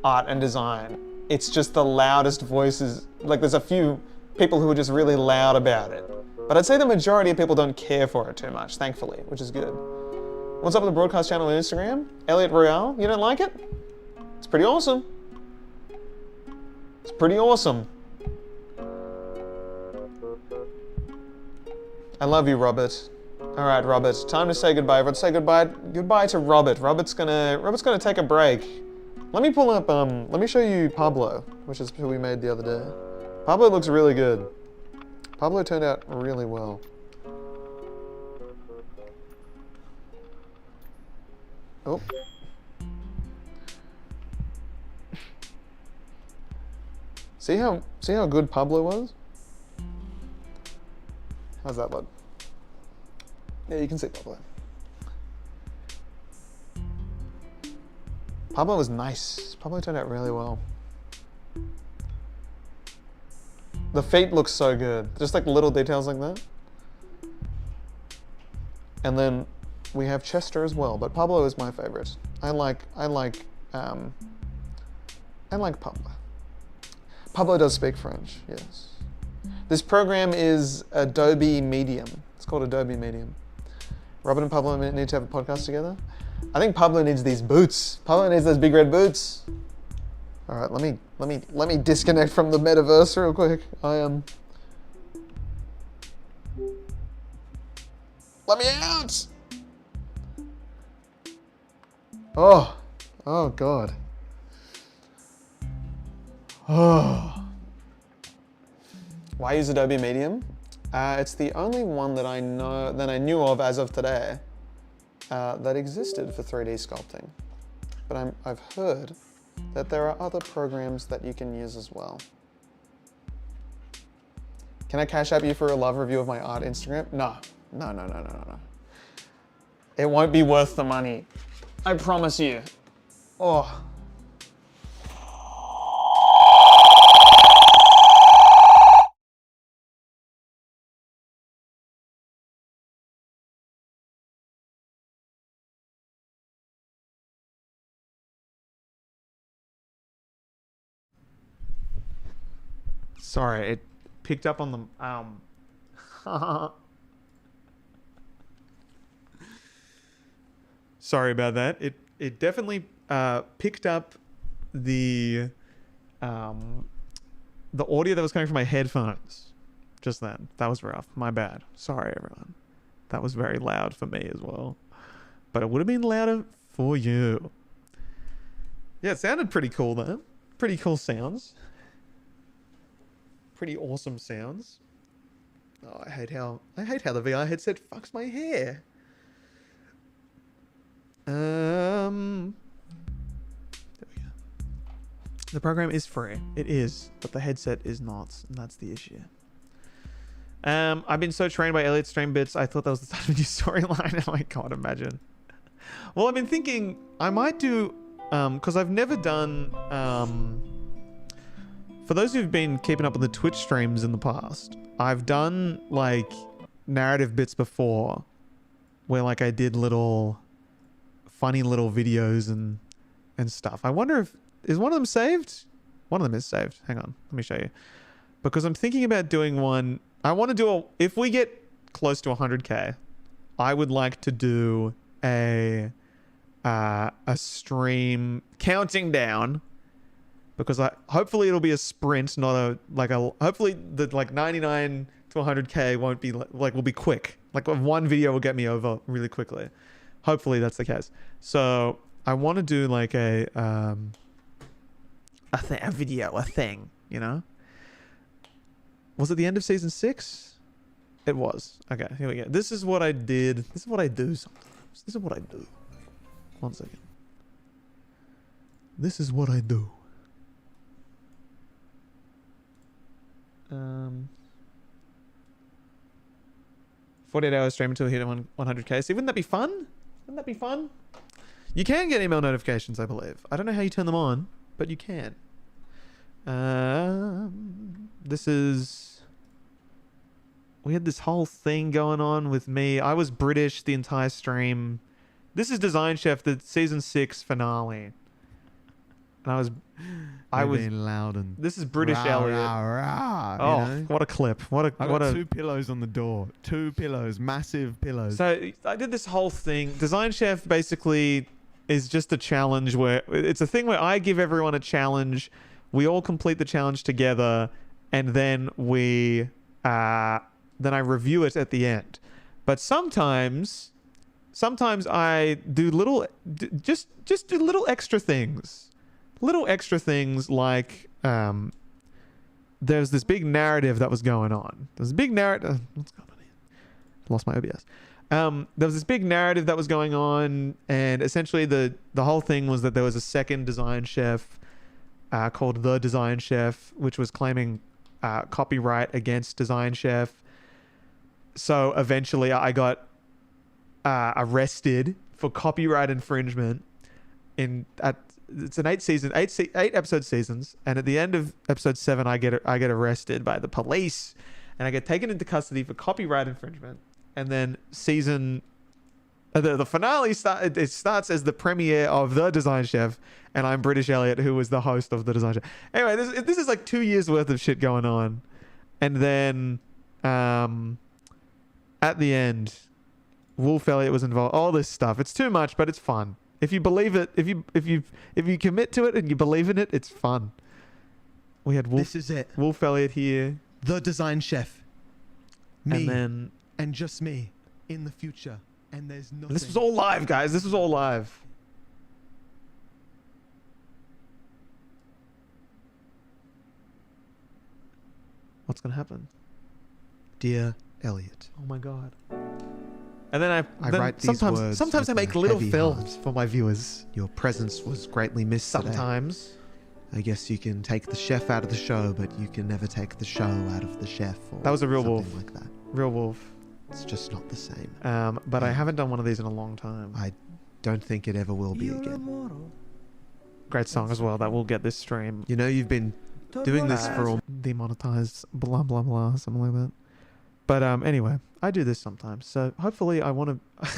Speaker 4: art and design. It's just the loudest voices. Like, there's a few people who are just really loud about it. But I'd say the majority of people don't care for it too much, thankfully, which is good. What's up with the broadcast channel on Instagram? Elliot Royale, you don't like it? It's pretty awesome. It's pretty awesome. I love you, Robert. All right, Robert, time to say goodbye. Everyone say goodbye to Robert. Robert's gonna take a break. Let me pull up, let me show you Pablo, which is who we made the other day. Pablo looks really good. Pablo turned out really well. Oh. See how good Pablo was? How's that look? Yeah, you can see Pablo. Pablo was nice. Pablo turned out really well. The feet look so good. Just like little details like that. And then we have Chester as well, but Pablo is my favorite. I like Pablo. Pablo does speak French, yes. This program is Adobe Medium. It's called Adobe Medium. Robin and Pablo need to have a podcast together. I think Pablo needs these boots. Pablo needs those big red boots. All right, let me disconnect from the metaverse real quick. Let me out! Oh God. Oh. Why use Adobe Medium? It's the only one that I knew of as of today that existed for 3D sculpting. But I've heard that there are other programs that you can use as well. Can I cash app you for a love review of my art Instagram? No. It won't be worth the money. I promise you. Oh.
Speaker 1: Sorry, it picked up on the Sorry about that. It definitely picked up the audio that was coming from my headphones just then. That was rough. My bad. Sorry, everyone. That was very loud for me as well. But it would have been louder for you. Yeah, it sounded pretty cool though. Pretty cool sounds. Pretty awesome sounds. Oh, I hate how the VR headset fucks my hair. There we go. The program is free. It is, but the headset is not, and that's the issue. I've been so trained by Elliot stream bits. I thought that was the start of a new storyline. Oh my god, imagine. Well, I've been thinking I might do, because I've never done, for those who've been keeping up with the Twitch streams in the past, I've done like narrative bits before where like I did little funny little videos and stuff. I wonder if, is one of them saved? One of them is saved. Hang on, let me show you. Because I'm thinking about doing one. I want to do if we get close to 100k, I would like to do a stream counting down. Because hopefully it'll be a sprint, not hopefully the like 99 to 100k won't be will be quick. Like one video will get me over really quickly. Hopefully that's the case. So I want to do like a thing, you know? Was it the end of season 6? It was. Okay, here we go. This is what I did. This is what I do sometimes. This is what I do. One second. This is what I do. 48 hours stream until we hit 100k. See, wouldn't that be fun? Wouldn't that be fun? You can get email notifications, I believe. I don't know how you turn them on, but you can. This is... We had this whole thing going on with me. I was British the entire stream. This is Design Chef, the season 6 finale. And I was
Speaker 5: being loud and
Speaker 1: this is British Elliot.
Speaker 5: Rah,
Speaker 1: oh,
Speaker 5: you know?
Speaker 1: what a clip! What a
Speaker 5: 2 pillows on the door. 2 pillows, massive pillows.
Speaker 1: So I did this whole thing. Design Chef basically is just a challenge where it's a thing where I give everyone a challenge. We all complete the challenge together, and then we then I review it at the end. But sometimes I do just do little extra things. Little extra things like there's this big narrative that was going on. There's a big narrative. What's going on here? Lost my OBS. There was this big narrative that was going on, and essentially the whole thing was that there was a second Design Chef called The Design Chef, which was claiming copyright against Design Chef. So eventually I got arrested for copyright infringement. It's an 8 episode seasons, and at the end of episode 7 I get arrested by the police, and I get taken into custody for copyright infringement. And then the finale starts as the premiere of The Design Chef, and I'm British Elliot, who was the host of The Design Chef. Anyway, this is like 2 years worth of shit going on, and then at the end, Wolf Elliot was involved. All this stuff. It's too much, but it's fun. If you believe it, if you commit to it and you believe in it, it's fun. We had
Speaker 5: This is it.
Speaker 1: Wolf Elliot here,
Speaker 5: The Design Chef. Me.
Speaker 1: and then
Speaker 5: And just me. In the future. And there's nothing.
Speaker 1: this was all live, guys. This was all live. What's gonna happen?
Speaker 5: Dear Elliot.
Speaker 1: Oh my god. And then I
Speaker 5: then
Speaker 1: write these
Speaker 5: words
Speaker 1: sometimes I
Speaker 5: with
Speaker 1: make
Speaker 5: a
Speaker 1: little
Speaker 5: heavy
Speaker 1: films
Speaker 5: heart.
Speaker 1: for my viewers.
Speaker 5: Your presence was greatly missed today.
Speaker 1: Sometimes.
Speaker 5: I guess you can take the chef out of the show, but you can never take the show out of the chef. Or
Speaker 1: That was a real
Speaker 5: something
Speaker 1: wolf.
Speaker 5: like that.
Speaker 1: Real Wolf.
Speaker 5: It's just not the same.
Speaker 1: But I haven't done one of these in a long time.
Speaker 5: I don't think it ever will be again.
Speaker 1: Great song as well. That will get this stream
Speaker 5: You know, you've been doing this for all.
Speaker 1: demonetized, blah blah blah, something like that. But anyway, I do this sometimes. So hopefully, I want to,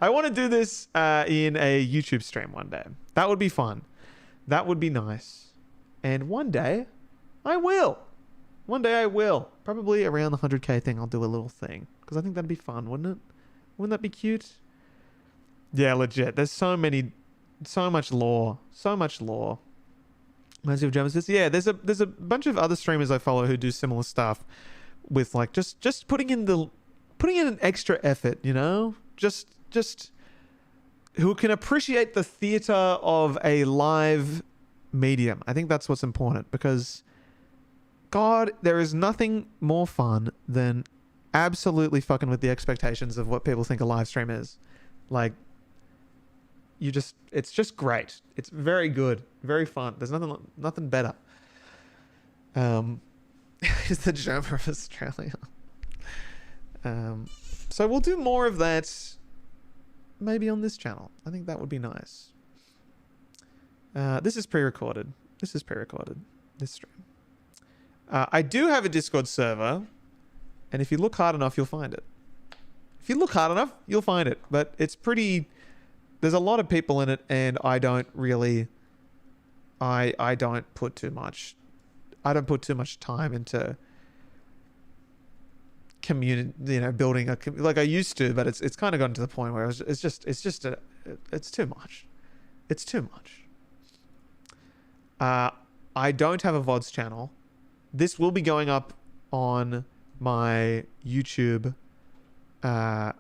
Speaker 1: I want to do this in a YouTube stream one day. That would be fun. That would be nice. And one day, I will. One day I will. Probably around the 100k thing, I'll do a little thing because I think that'd be fun, wouldn't it? Wouldn't that be cute? Yeah, legit. There's so much lore. So much lore. Reminds me of Genesis. Yeah, there's a bunch of other streamers I follow who do similar stuff with like just putting in an extra effort, you know? Just who can appreciate the theater of a live medium. I think that's what's important because God, there is nothing more fun than absolutely fucking with the expectations of what people think a live stream is. Like it's just great. It's very good, very fun. There's nothing better. Is the German of Australia. So we'll do more of that maybe on this channel. I think that would be nice. This is pre-recorded. This stream. I do have a Discord server, and if you look hard enough, you'll find it. But it's pretty... There's a lot of people in it, and I don't really... I don't put too much time into building a like I used to, but it's kind of gotten to the point where it's too much. I don't have a VODs channel. This will be going up on my YouTube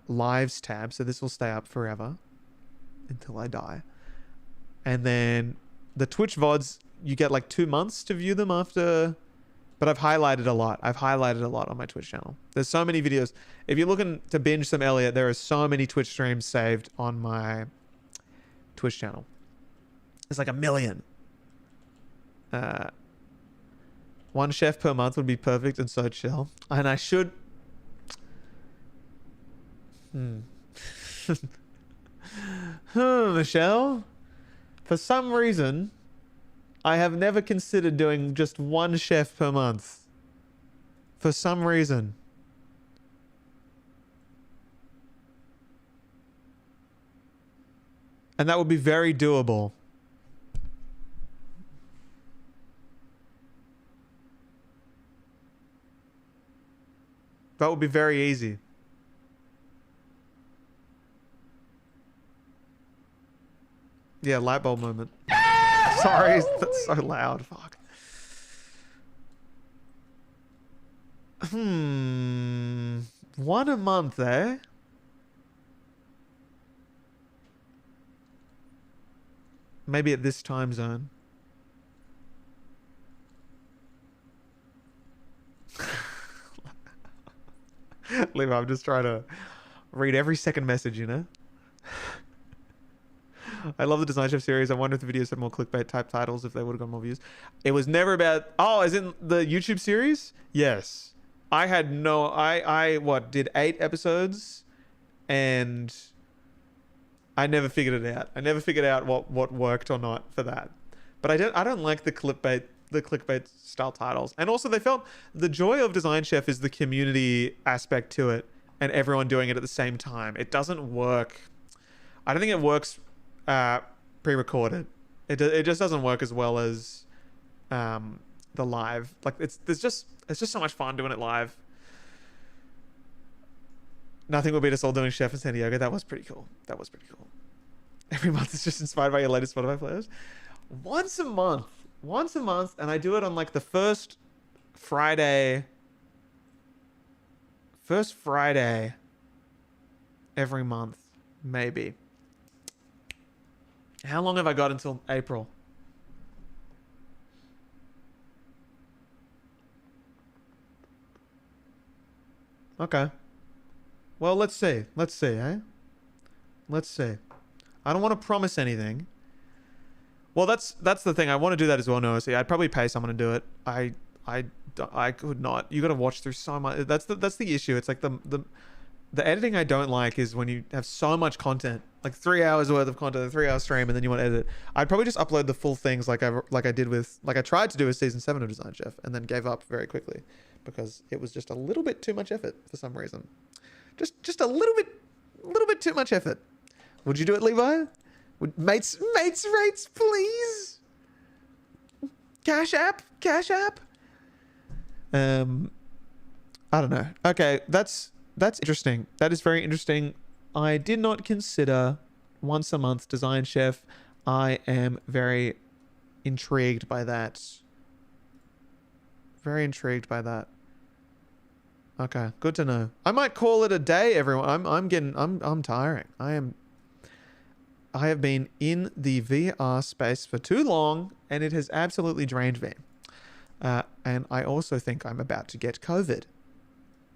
Speaker 1: lives tab, so this will stay up forever until I die. And then the Twitch VODs, you get like 2 months to view them after, but I've highlighted a lot on my Twitch channel. There's so many videos. If you're looking to binge some Elliot, there are so many Twitch streams saved on my Twitch channel. It's like 1 million. One chef per month would be perfect and so chill. And I should... Michelle? For some reason, I have never considered doing just one chef per month. For some reason. And that would be very doable. That would be very easy. Yeah, light bulb moment. Sorry, that's so loud. Fuck. One a month, eh? Maybe at this time zone. Liv, I'm just trying to read every second message, you know? I love the Design Chef series. I wonder if the videos had more clickbait type titles, if they would have got more views. It was never about, oh, as in the YouTube series? Yes. I had no, did 8 episodes and I never figured it out. I never figured out what worked or not for that. But I don't like the clickbait style titles. And also they felt the joy of Design Chef is the community aspect to it and everyone doing it at the same time. It doesn't work. I don't think it works pre-recorded. It just doesn't work as well as the live. Like it's just so much fun doing it live. Nothing will beat us all doing Chef in San Diego. That was pretty cool. Every month is just inspired by your latest Spotify playlist. Once a month, and I do it on like the first Friday every month, maybe. How long have I got until April? Okay. Well, let's see, eh? Let's see. I don't want to promise anything. Well, that's the thing. I want to do that as well. No, see, I'd probably pay someone to do it. I could not. You got to watch through so much. That's the issue. It's like the editing I don't like is when you have so much content, like 3 hours worth of content, a 3-hour stream, and then you want to edit it. I'd probably just upload the full things like I tried to do with season 7 of Design Chef, and then gave up very quickly because it was just a little bit too much effort for some reason. Just a little bit too much effort. Would you do it, Levi? Would mates rates, please? Cash app. I don't know. Okay, that's interesting. That is very interesting. I did not consider once a month Design Chef. I am very intrigued by that. Okay, good to know. I might call it a day, everyone. I'm tiring. I have been in the VR space for too long, and it has absolutely drained me. And I also think I'm about to get COVID.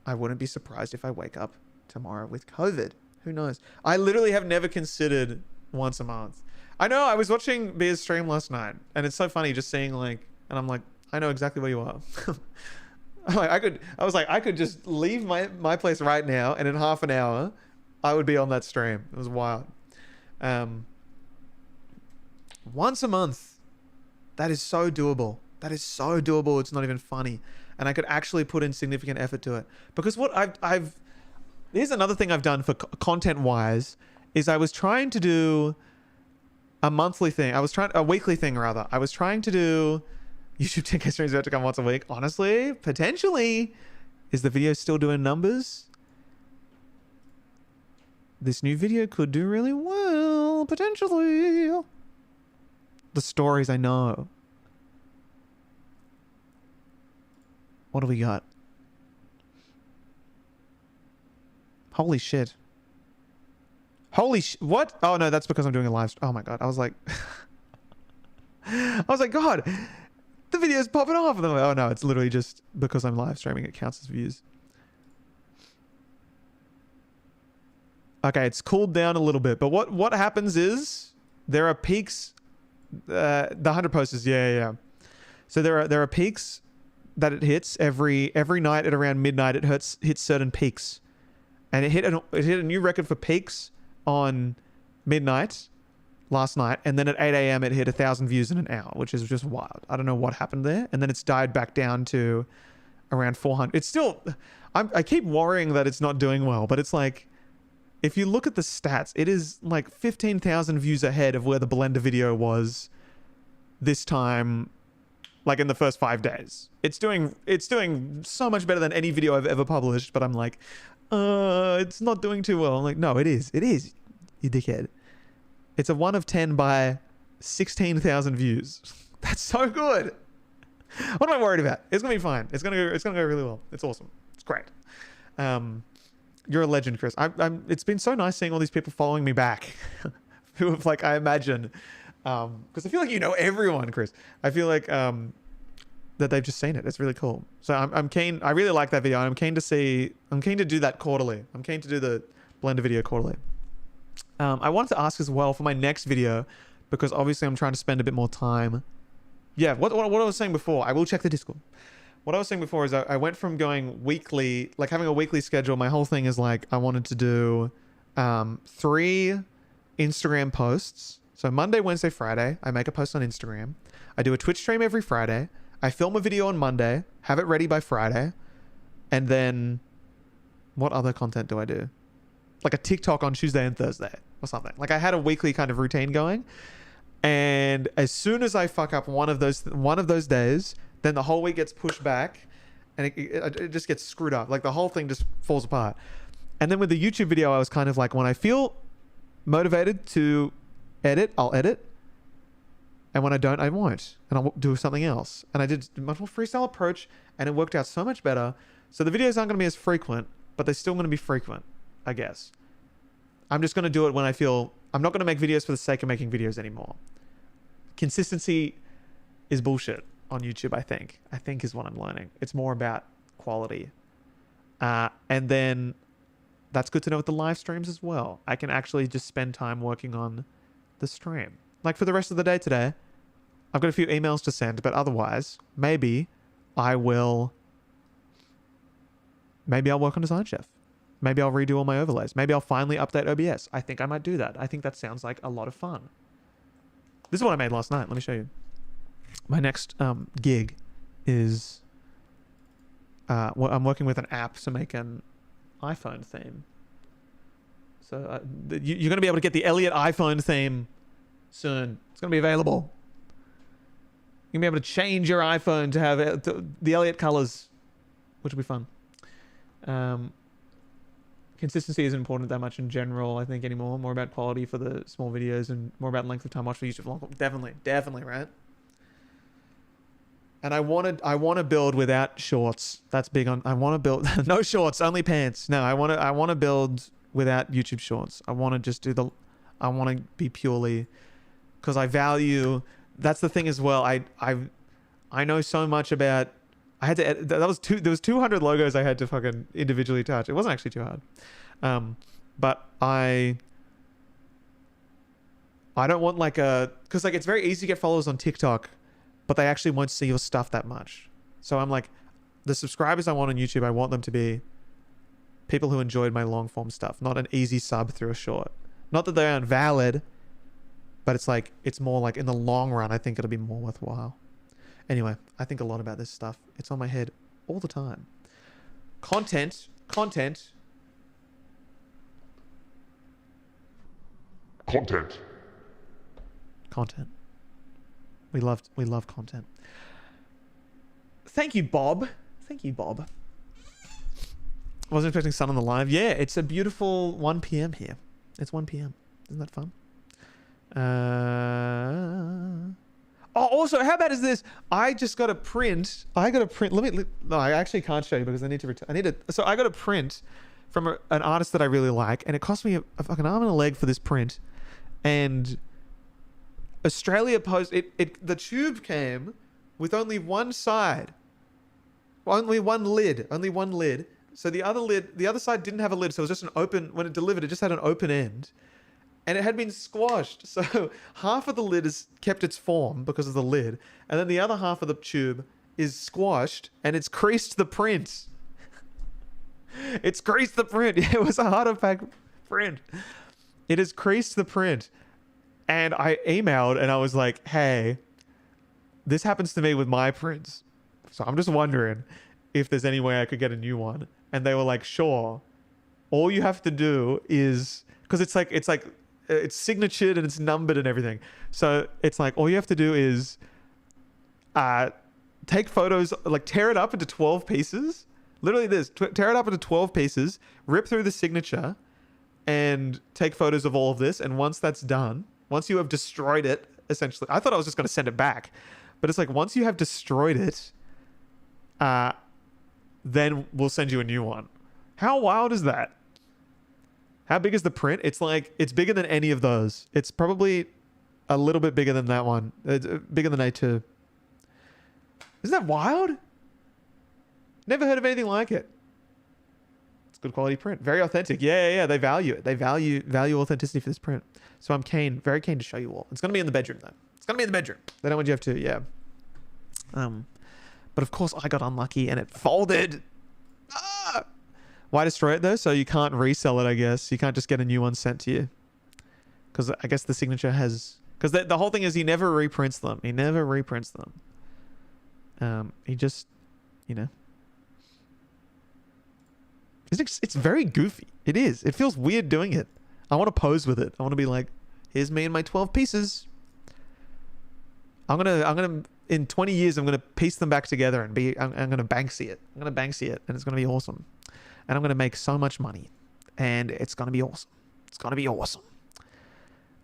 Speaker 1: I wouldn't be surprised if I wake up tomorrow with COVID. Who knows? I literally have never considered once a month. I know, I was watching Beer's stream last night, and it's so funny just seeing and I'm like, I know exactly where you are. I could just leave my place right now, and in half an hour, I would be on that stream. It was wild. Once a month, that is so doable. It's not even funny, and I could actually put in significant effort to it. Because what here's another thing I've done for content wise is I was trying to do a weekly thing rather. I was trying to do YouTube 10K streams about to come once a week. Honestly, potentially, is the video still doing numbers? This new video could do really well, potentially. The stories, I know. What do we got? Holy shit. What? Oh no, that's because I'm doing a live stream. Oh my god, I was like, God, the video's popping off. And then I'm like, oh no, it's literally just because I'm live streaming. It counts as views. Okay, it's cooled down a little bit, but what happens is there are peaks. The 100 posters, yeah. So there are peaks that it hits every night at around midnight. It hits certain peaks, and it hit a new record for peaks on midnight last night, and then at 8 a.m. it hit 1,000 views in an hour, which is just wild. I don't know what happened there, and then it's died back down to around 400. It's still, I keep worrying that it's not doing well, but it's like, if you look at the stats, it is like 15,000 views ahead of where the Blender video was this time, like in the first 5 days. It's doing so much better than any video I've ever published, but I'm like, it's not doing too well. I'm like, no, it is, you dickhead. It's a 1 of 10 by 16,000 views. That's so good. What am I worried about? It's gonna be fine. It's gonna go really well. It's awesome. It's great. You're a legend, Chris. It's been so nice seeing all these people following me back, who have, like, I imagine, because I feel like you know everyone, Chris. I feel like that they've just seen it. It's really cool. So I'm keen. I really like that video. I'm keen to do that quarterly. I'm keen to do the Blender video quarterly.
Speaker 4: I wanted to ask as well for my next video, because obviously I'm trying to spend a bit more time. Yeah, what I was saying before, I will check the Discord. What I was saying before is I went from going weekly, like having a weekly schedule. My whole thing is like I wanted to do 3 Instagram posts. So Monday, Wednesday, Friday, I make a post on Instagram. I do a Twitch stream every Friday. I film a video on Monday, have it ready by Friday. And then what other content do I do? Like a TikTok on Tuesday and Thursday or something. Like I had a weekly kind of routine going. And as soon as I fuck up one of those days, then the whole week gets pushed back and it just gets screwed up. Like the whole thing just falls apart. And then with the YouTube video, I was kind of like, when I feel motivated to edit, I'll edit. And when I don't, I won't. And I'll do something else. And I did a much more freestyle approach and it worked out so much better. So the videos aren't going to be as frequent, but they're still going to be frequent, I guess. I'm just going to do it when I feel... I'm not going to make videos for the sake of making videos anymore. Consistency is bullshit on YouTube, I think. I think is what I'm learning. It's more about quality. And then that's good to know with the live streams as well. I can actually just spend time working on the stream. Like for the rest of the day today, I've got a few emails to send, but otherwise, maybe I'll work on Design Chef. Maybe I'll redo all my overlays. Maybe I'll finally update OBS. I think I might do that. I think that sounds like a lot of fun. This is what I made last night. Let me show you. My next gig is... well, I'm working with an app to make an iPhone theme. So you're going to be able to get the Elliot iPhone theme soon. It's going to be available. You're going to be able to change your iPhone to have the Elliot colors, which will be fun. Consistency isn't important that much in general, I think, anymore. More about quality for the small videos and more about length of time watched for YouTube long. Definitely, right? And I want to build without shorts. That's big on. I want to build no shorts, only pants. No, I want to build without YouTube shorts. I want to just do I want to be purely, because I value. That's the thing as well. I know so much about. I had to edit, there was 200 logos I had to fucking individually touch. It wasn't actually too hard. But I don't want like because like it's very easy to get followers on TikTok, but they actually won't see your stuff that much. So I'm like, the subscribers I want on YouTube, I want them to be people who enjoyed my long form stuff, not an easy sub through a short. Not that they aren't valid, but it's like, it's more like in the long run, I think it'll be more worthwhile. Anyway, I think a lot about this stuff. It's on my head all the time. Content. We love content. Thank you, Bob. I wasn't expecting sun on the live. Yeah, it's a beautiful 1 p.m. here. It's 1 p.m. Isn't that fun? Oh, also, how bad is this? I just got a print. No, I actually can't show you because I need to return. So I got a print from an artist that I really like, and it cost me a fucking arm and a leg for this print. And Australia Post, the tube came with only one side. Only one lid. So the other side didn't have a lid, so it was just an open, when it delivered, it just had an open end. And it had been squashed. So half of the lid has kept its form because of the lid. And then the other half of the tube is squashed and it's creased the print. It's creased the print. It was a harder pack print. It has creased the print. And I emailed and I was like, hey, this happens to me with my prints. So I'm just wondering if there's any way I could get a new one. And they were like, sure. All you have to do is, because it's signatured and it's numbered and everything. So it's like, all you have to do is take photos, like tear it up into 12 pieces. Literally this, tear it up into 12 pieces, rip through the signature and take photos of all of this. And once that's done, once you have destroyed it, essentially, I thought I was just going to send it back. But it's like, once you have destroyed it, then we'll send you a new one. How wild is that? How big is the print? It's like, it's bigger than any of those. It's probably a little bit bigger than that one. It's bigger than A2. Isn't that wild? Never heard of anything like it. It's
Speaker 1: good quality print. Very authentic. Yeah. They value it. They value authenticity for this print. So I'm very keen to show you all. It's going to be in the bedroom though. It's going to be in the bedroom. They don't want you to have to, yeah. But of course I got unlucky and it folded. Ah! Why destroy it though? So you can't resell it, I guess. You can't just get a new one sent to you. Because I guess the signature has... Because the whole thing is he never reprints them. He never reprints them. He just, you know... It's very goofy. It is. It feels weird doing it. I want to pose with it. I want to be like, here's me and my 12 pieces. I'm gonna in 20 years I'm gonna piece them back together and I'm gonna Banksy it. I'm gonna Banksy it and it's gonna be awesome. And I'm gonna make so much money. And it's gonna be awesome. It's gonna be awesome.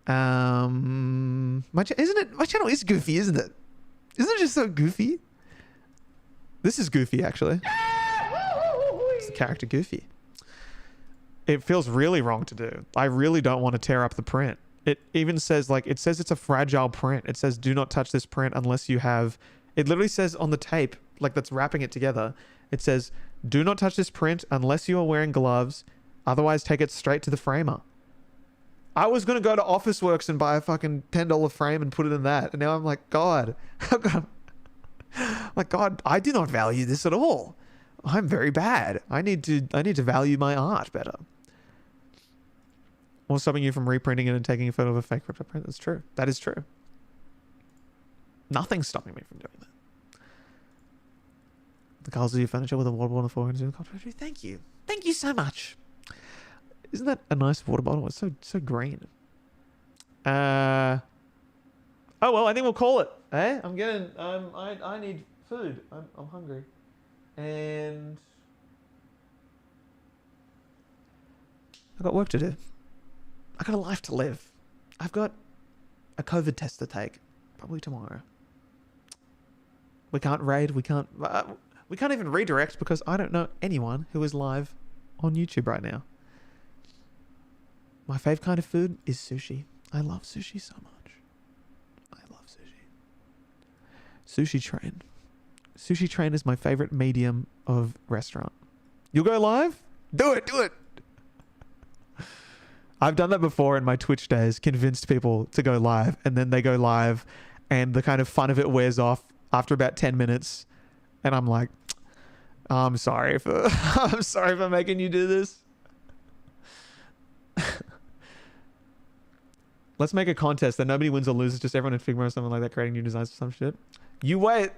Speaker 1: My channel is goofy, isn't it? Isn't it just so goofy? This is goofy actually. It's the character Goofy. It feels really wrong to do. I really don't want to tear up the print. It even says it's a fragile print. It says do not touch this print unless you have, it literally says on the tape, like that's wrapping it together. It says do not touch this print unless you are wearing gloves. Otherwise take it straight to the framer. I was going to go to Officeworks and buy a fucking $10 frame and put it in that. And now I'm like, God, I do not value this at all. I'm very bad. I need to value my art better. Or stopping you from reprinting it and taking a photo of a fake crypto print. That's true. That is true. Nothing's stopping me from doing that. The colors of your furniture with a water bottle on the floor. Thank you. Thank you so much. Isn't that a nice water bottle? It's so green. Oh well, I think we'll call it. Eh? I'm getting. I need food. I'm hungry. And I've got work to do. I got a life to live. I've got a COVID test to take, probably tomorrow. We can't raid. We can't even redirect because I don't know anyone who is live on YouTube right now. My fave kind of food is sushi. I love sushi so much. I love sushi. Sushi Train. Sushi Train is my favorite medium of restaurant. You'll go live? Do it. I've done that before in my Twitch days, convinced people to go live, and then they go live and the kind of fun of it wears off after about 10 minutes. And I'm like, I'm sorry for making you do this. Let's make a contest that nobody wins or loses, just everyone in Figma or something like that, creating new designs or some shit. You wait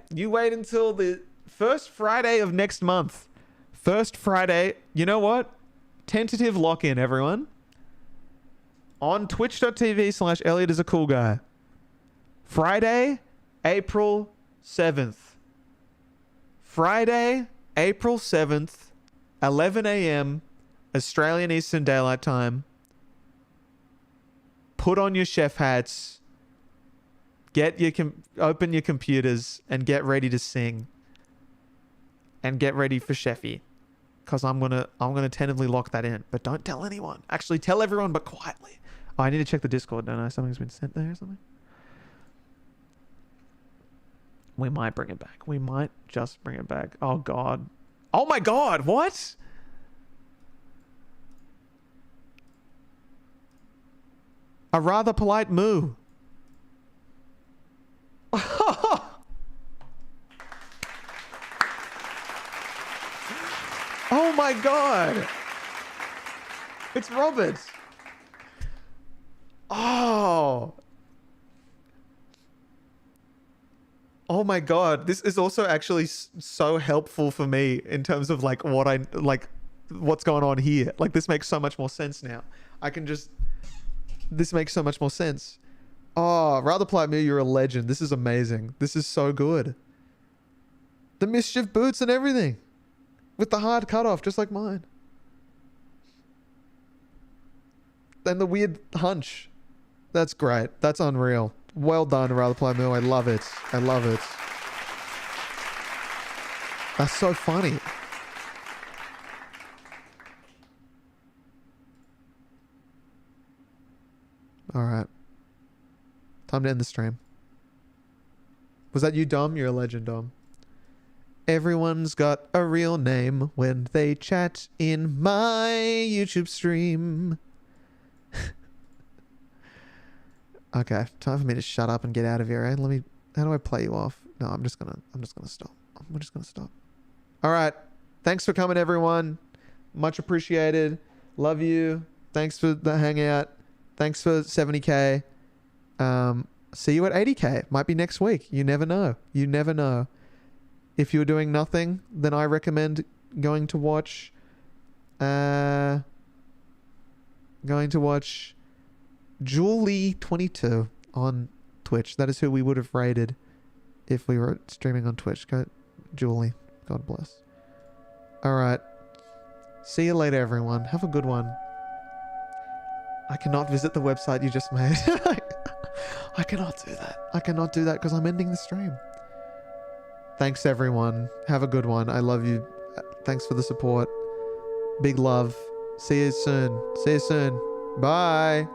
Speaker 1: until the first Friday of next month. First Friday. You know what? Tentative lock-in, everyone. On twitch.tv/elliotisacoolguy. Friday, April 7th. Friday, April 7th, 11 a.m. Australian Eastern Daylight Time. Put on your chef hats. Open your computers and get ready to sing. And get ready for Chefy. Because I'm gonna tentatively lock that in. But don't tell anyone. Actually, tell everyone, but quietly. Oh, I need to check the Discord, don't I? Something's been sent there or something. We might bring it back. We might just bring it back. Oh, God. Oh, my God. What? A rather polite moo. Oh my God. It's Robert. Oh. Oh my God. This is also actually so helpful for me in terms of like what's going on here. Like this makes so much more sense now. This makes so much more sense. Oh, rather polite me, you're a legend. This is amazing. This is so good. The mischief boots and everything. With the hard cutoff, just like mine. And the weird hunch. That's great. That's unreal. Well done, Rather Polite Mill. I love it. I love it. That's so funny. Alright. Time to end the stream. Was that you, Dom? You're a legend, Dom.
Speaker 5: Everyone's got a real name when they chat in my YouTube stream. Okay, time for me to shut up and get out of here, eh? How do I play you off? No, I'm just gonna stop. We're just gonna stop. All right. Thanks for coming, everyone. Much appreciated. Love you. Thanks for the hangout. Thanks for 70K. See you at 80K. Might be next week. You never know. You never know. If you're doing nothing, then I recommend going to watch Julie22 on Twitch. That is who we would have rated if we were streaming on Twitch. Go, Julie. God bless. All right. See you later, everyone. Have a good one. I cannot visit the website you just made. I cannot do that. I cannot do that because I'm ending the stream. Thanks, everyone. Have a good one. I love you. Thanks for the support. Big love. See you soon. See you soon. Bye.